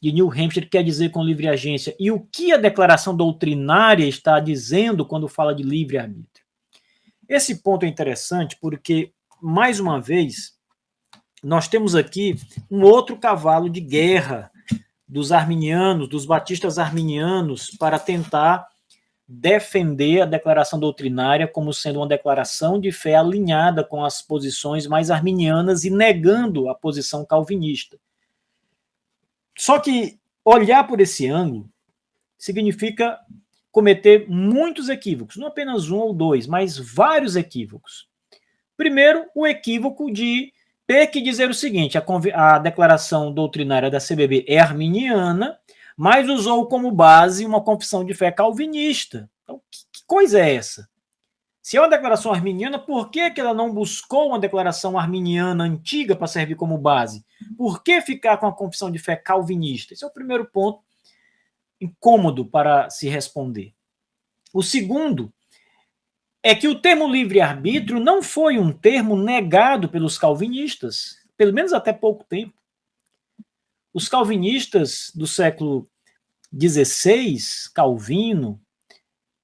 de New Hampshire quer dizer com livre agência? E o que a declaração doutrinária está dizendo quando fala de livre-arbítrio? Esse ponto é interessante porque, mais uma vez, nós temos aqui um outro cavalo de guerra dos arminianos, dos batistas arminianos, para tentar defender a declaração doutrinária como sendo uma declaração de fé alinhada com as posições mais arminianas e negando a posição calvinista. Só que olhar por esse ângulo significa cometer muitos equívocos, não apenas um ou dois, mas vários equívocos. Primeiro, o equívoco de ter que dizer o seguinte: a declaração doutrinária da CBB é arminiana, mas usou como base uma confissão de fé calvinista. Então, que coisa é essa? Se é uma declaração arminiana, por que ela não buscou uma declaração arminiana antiga para servir como base? Por que ficar com a confissão de fé calvinista? Esse é o primeiro ponto incômodo para se responder. O segundo é que o termo livre-arbítrio não foi um termo negado pelos calvinistas, pelo menos até pouco tempo. Os calvinistas do século XVI, Calvino,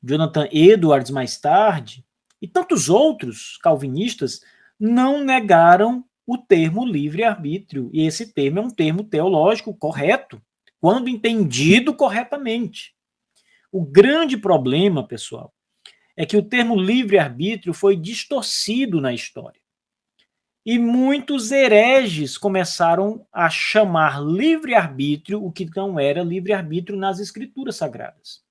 Jonathan Edwards mais tarde, e tantos outros calvinistas não negaram o termo livre-arbítrio. E esse termo é um termo teológico correto, quando entendido corretamente. O grande problema, pessoal, é que o termo livre-arbítrio foi distorcido na história. E muitos hereges começaram a chamar livre-arbítrio o que não era livre-arbítrio nas escrituras sagradas.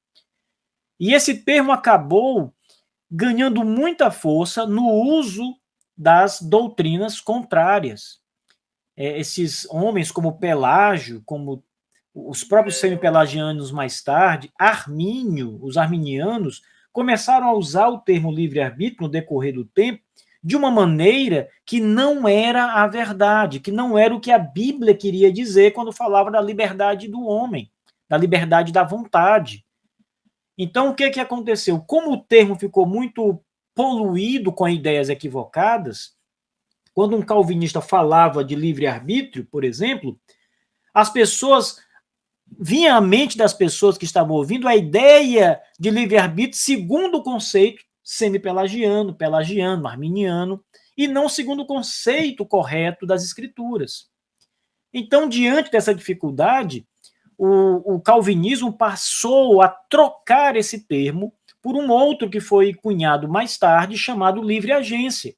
E esse termo acabou ganhando muita força no uso das doutrinas contrárias. Esses homens como Pelágio, como os próprios semi-pelagianos mais tarde, Armínio, os arminianos, começaram a usar o termo livre-arbítrio no decorrer do tempo de uma maneira que não era a verdade, que não era o que a Bíblia queria dizer quando falava da liberdade do homem, da liberdade da vontade. Então, o que aconteceu? Como o termo ficou muito poluído com ideias equivocadas, quando um calvinista falava de livre-arbítrio, por exemplo, as pessoas vinha à mente das pessoas que estavam ouvindo a ideia de livre-arbítrio segundo o conceito semi-pelagiano, pelagiano, arminiano, e não segundo o conceito correto das escrituras. Então, diante dessa dificuldade, o calvinismo passou a trocar esse termo por um outro que foi cunhado mais tarde, chamado livre-agência.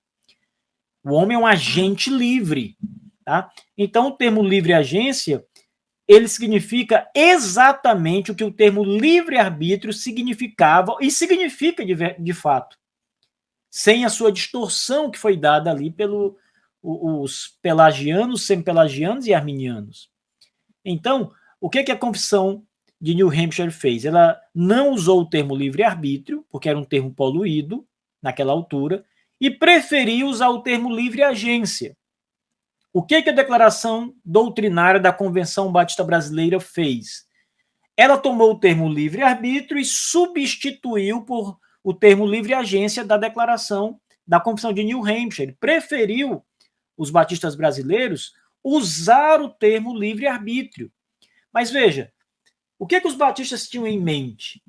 O homem é um agente livre. Tá? Então, o termo livre-agência ele significa exatamente o que o termo livre-arbítrio significava e significa de fato, sem a sua distorção que foi dada ali pelos pelagianos, semi-pelagianos e arminianos. Então, o que a Confissão de New Hampshire fez? Ela não usou o termo livre-arbítrio, porque era um termo poluído naquela altura, e preferiu usar o termo livre-agência. O que a declaração doutrinária da Convenção Batista Brasileira fez? Ela tomou o termo livre-arbítrio e substituiu por o termo livre-agência da declaração da Confissão de New Hampshire. Preferiu, os batistas brasileiros, usar o termo livre-arbítrio. Mas veja, o que os batistas tinham em mente?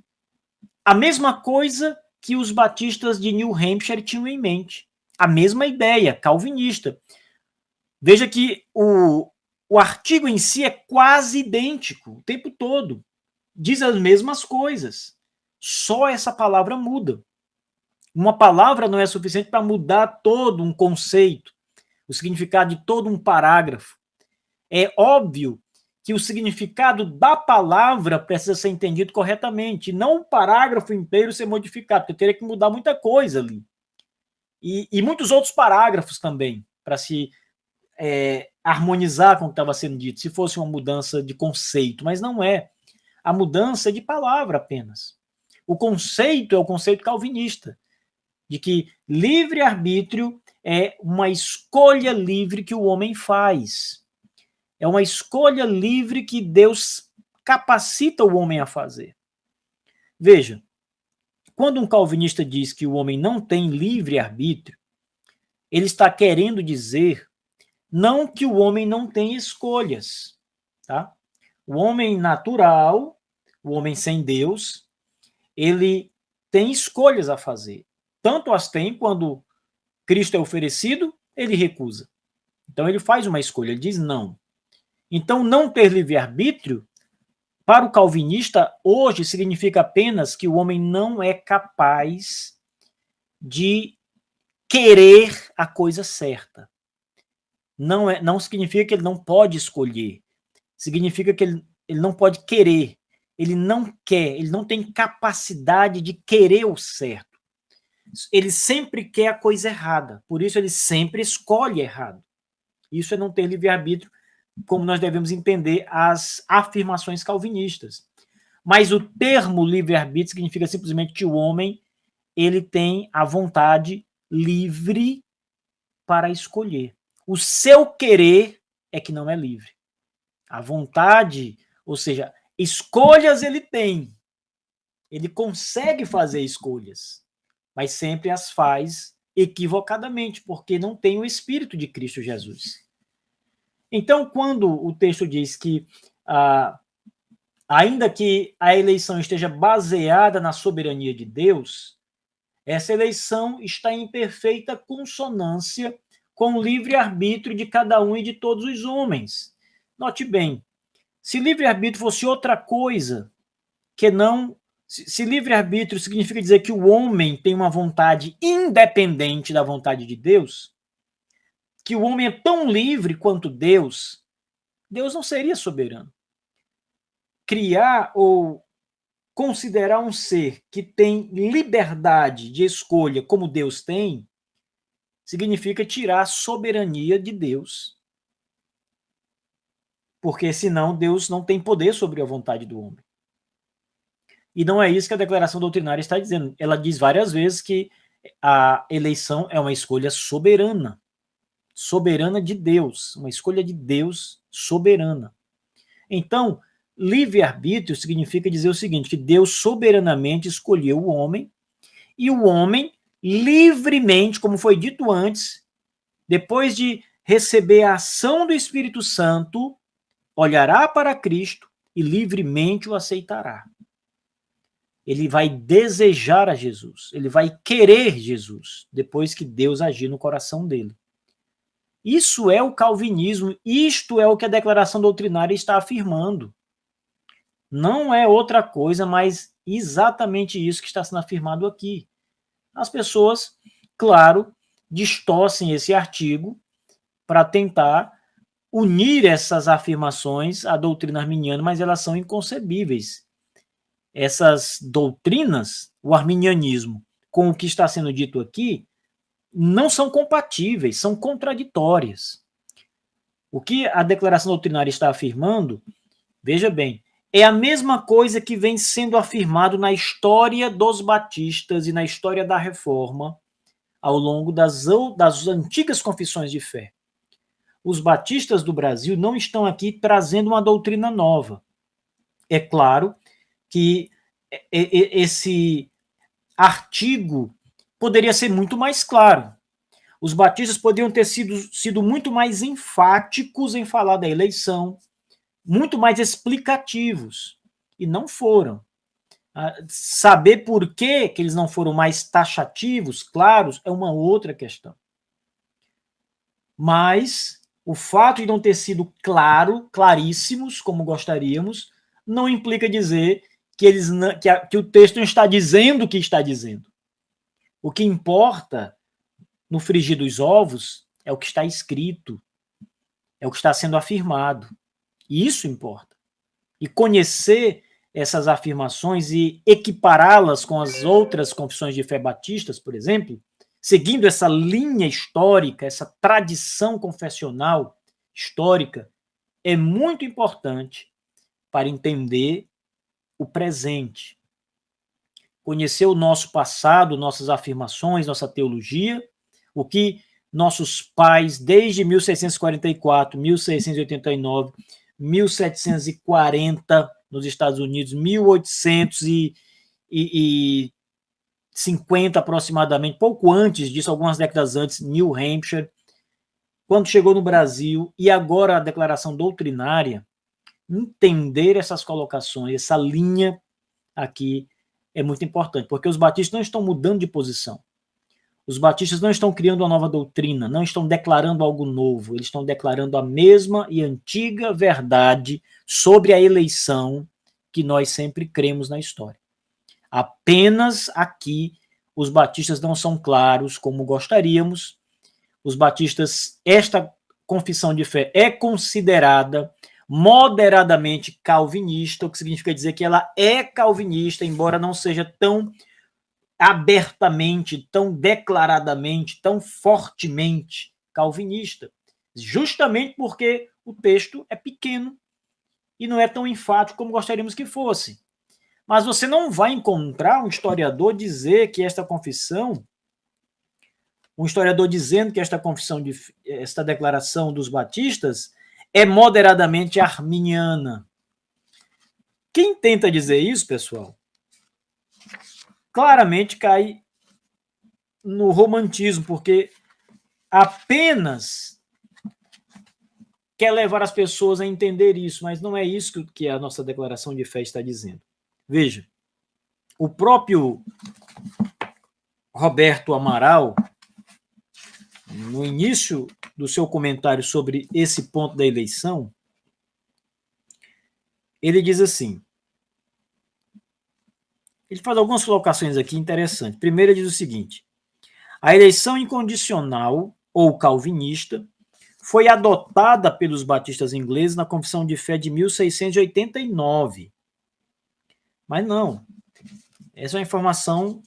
A mesma coisa que os batistas de New Hampshire tinham em mente. A mesma ideia, calvinista. Veja que o artigo em si é quase idêntico o tempo todo. Diz as mesmas coisas. Só essa palavra muda. Uma palavra não é suficiente para mudar todo um conceito, o significado de todo um parágrafo. É óbvio que o significado da palavra precisa ser entendido corretamente, não o parágrafo inteiro ser modificado, porque teria que mudar muita coisa ali. E muitos outros parágrafos também, para se harmonizar com o que estava sendo dito, se fosse uma mudança de conceito, mas não é. A mudança é de palavra apenas. O conceito é o conceito calvinista, de que livre-arbítrio é uma escolha livre que o homem faz. É uma escolha livre que Deus capacita o homem a fazer. Veja, quando um calvinista diz que o homem não tem livre-arbítrio, ele está querendo dizer não que o homem não tem escolhas, tá? O homem natural, o homem sem Deus, ele tem escolhas a fazer. Tanto as tem quando Cristo é oferecido, ele recusa. Então ele faz uma escolha, ele diz não. Então não ter livre-arbítrio, para o calvinista, hoje significa apenas que o homem não é capaz de querer a coisa certa. Não significa que ele não pode escolher. Significa que ele não pode querer. Ele não quer, ele não tem capacidade de querer o certo. Ele sempre quer a coisa errada. Por isso ele sempre escolhe errado. Isso é não ter livre-arbítrio, como nós devemos entender as afirmações calvinistas. Mas o termo livre-arbítrio significa simplesmente que o homem ele tem a vontade livre para escolher. O seu querer é que não é livre. A vontade, ou seja, escolhas ele tem. Ele consegue fazer escolhas, mas sempre as faz equivocadamente, porque não tem o Espírito de Cristo Jesus. Então, quando o texto diz que, ainda que a eleição esteja baseada na soberania de Deus, essa eleição está em perfeita consonância com o livre-arbítrio de cada um e de todos os homens. Note bem, se livre-arbítrio fosse outra coisa que não. Se livre-arbítrio significa dizer que o homem tem uma vontade independente da vontade de Deus, que o homem é tão livre quanto Deus, Deus não seria soberano. Criar ou considerar um ser que tem liberdade de escolha como Deus tem, significa tirar a soberania de Deus. Porque senão Deus não tem poder sobre a vontade do homem. E não é isso que a declaração doutrinária está dizendo. Ela diz várias vezes que a eleição é uma escolha soberana. Soberana de Deus. Uma escolha de Deus soberana. Então, livre-arbítrio significa dizer o seguinte, que Deus soberanamente escolheu o homem, e o homem livremente, como foi dito antes, depois de receber a ação do Espírito Santo, olhará para Cristo e livremente o aceitará. Ele vai desejar a Jesus, ele vai querer Jesus, depois que Deus agir no coração dele. Isso é o calvinismo, isto é o que a declaração doutrinária está afirmando. Não é outra coisa, mas exatamente isso que está sendo afirmado aqui. As pessoas, claro, distorcem esse artigo para tentar unir essas afirmações à doutrina arminiana, mas elas são inconcebíveis. Essas doutrinas, o arminianismo, com o que está sendo dito aqui, não são compatíveis, são contraditórias. O que a declaração doutrinária está afirmando, veja bem, é a mesma coisa que vem sendo afirmado na história dos batistas e na história da reforma ao longo das antigas confissões de fé. Os batistas do Brasil não estão aqui trazendo uma doutrina nova. É claro que esse artigo poderia ser muito mais claro. Os batistas poderiam ter sido muito mais enfáticos em falar da eleição, muito mais explicativos, e não foram. Saber por que eles não foram mais taxativos, claros, é uma outra questão. Mas o fato de não ter sido claríssimos, como gostaríamos, não implica dizer que o texto não está dizendo o que está dizendo. O que importa no frigir dos ovos é o que está escrito, é o que está sendo afirmado. E isso importa. E conhecer essas afirmações e equipará-las com as outras confissões de fé batistas, por exemplo, seguindo essa linha histórica, essa tradição confessional histórica, é muito importante para entender o presente. Conhecer o nosso passado, nossas afirmações, nossa teologia, o que nossos pais, desde 1644, 1689, 1740 nos Estados Unidos, 1850 aproximadamente, pouco antes disso, algumas décadas antes, New Hampshire, quando chegou no Brasil, e agora a declaração doutrinária, entender essas colocações, essa linha aqui é muito importante, porque os batistas não estão mudando de posição. Os batistas não estão criando uma nova doutrina, não estão declarando algo novo, eles estão declarando a mesma e antiga verdade sobre a eleição que nós sempre cremos na história. Apenas aqui os batistas não são claros como gostaríamos. Os batistas, esta confissão de fé é considerada moderadamente calvinista, o que significa dizer que ela é calvinista, embora não seja tão abertamente, tão declaradamente, tão fortemente calvinista, justamente porque o texto é pequeno e não é tão enfático como gostaríamos que fosse. Mas você não vai encontrar um historiador dizer que esta confissão, um historiador dizendo que esta confissão, esta declaração dos batistas é moderadamente arminiana. Quem tenta dizer isso, pessoal, claramente cai no romantismo, porque apenas quer levar as pessoas a entender isso, mas não é isso que a nossa declaração de fé está dizendo. Veja, o próprio Roberto Amaral, no início do seu comentário sobre esse ponto da eleição, ele diz assim, ele faz algumas colocações aqui interessantes. Primeiro, ele diz o seguinte: a eleição incondicional ou calvinista foi adotada pelos batistas ingleses na Confissão de Fé de 1689. Mas não, essa é uma informação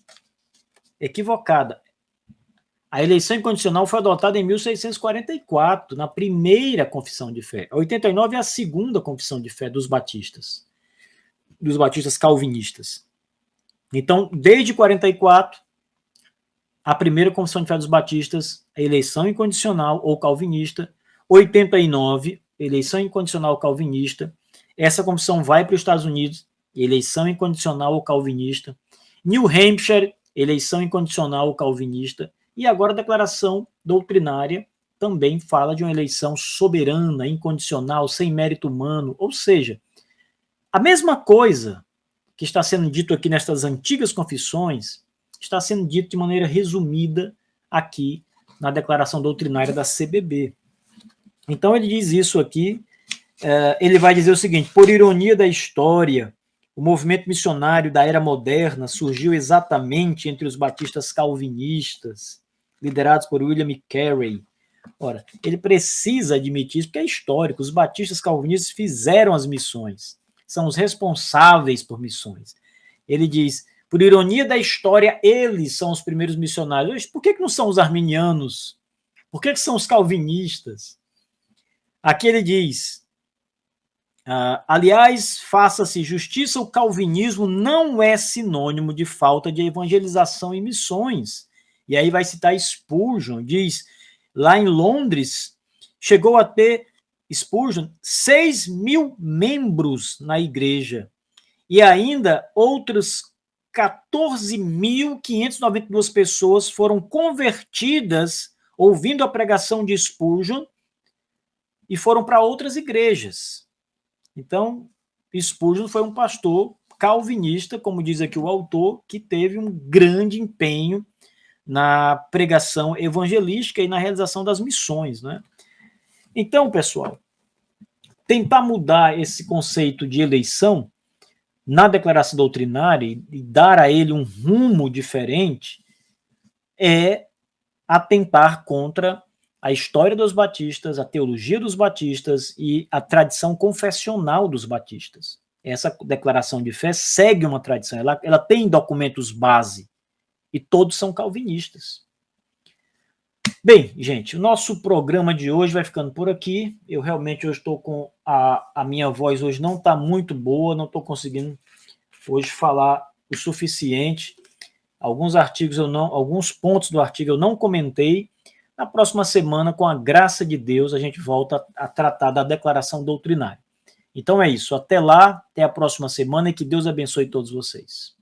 equivocada. A eleição incondicional foi adotada em 1644, na primeira confissão de fé. A 89 é a segunda confissão de fé dos batistas calvinistas. Então, desde 44, a primeira confissão de fé dos batistas, a eleição incondicional ou calvinista. 89, eleição incondicional calvinista. Essa confissão vai para os Estados Unidos, eleição incondicional ou calvinista. New Hampshire, eleição incondicional ou calvinista. E agora a declaração doutrinária também fala de uma eleição soberana, incondicional, sem mérito humano. Ou seja, a mesma coisa que está sendo dito aqui nestas antigas confissões está sendo dito de maneira resumida aqui na declaração doutrinária da CBB. Então ele diz isso aqui, ele vai dizer o seguinte: por ironia da história, o movimento missionário da era moderna surgiu exatamente entre os batistas calvinistas, liderados por William Carey. Ora, ele precisa admitir isso porque é histórico. Os batistas calvinistas fizeram as missões, são os responsáveis por missões. Ele diz, por ironia da história, eles são os primeiros missionários. Por que não são os arminianos? Por que são os calvinistas? Aqui ele diz, aliás, faça-se justiça, o calvinismo não é sinônimo de falta de evangelização e missões. E aí vai citar Spurgeon, diz, lá em Londres, chegou a ter, Spurgeon, 6.000 membros na igreja, e ainda outras 14.592 pessoas foram convertidas ouvindo a pregação de Spurgeon e foram para outras igrejas. Então, Spurgeon foi um pastor calvinista, como diz aqui o autor, que teve um grande empenho na pregação evangelística e na realização das missões, né? Então, pessoal, tentar mudar esse conceito de eleição na declaração doutrinária e dar a ele um rumo diferente é atentar contra a história dos batistas, a teologia dos batistas e a tradição confessional dos batistas. Essa declaração de fé segue uma tradição, ela tem documentos base e todos são calvinistas. Bem, gente, o nosso programa de hoje vai ficando por aqui. Eu realmente hoje estou com a minha voz hoje não está muito boa, não estou conseguindo hoje falar o suficiente. Alguns pontos do artigo eu não comentei. Na próxima semana, com a graça de Deus, a gente volta a tratar da declaração doutrinária. Então é isso. Até lá, até a próxima semana e que Deus abençoe todos vocês.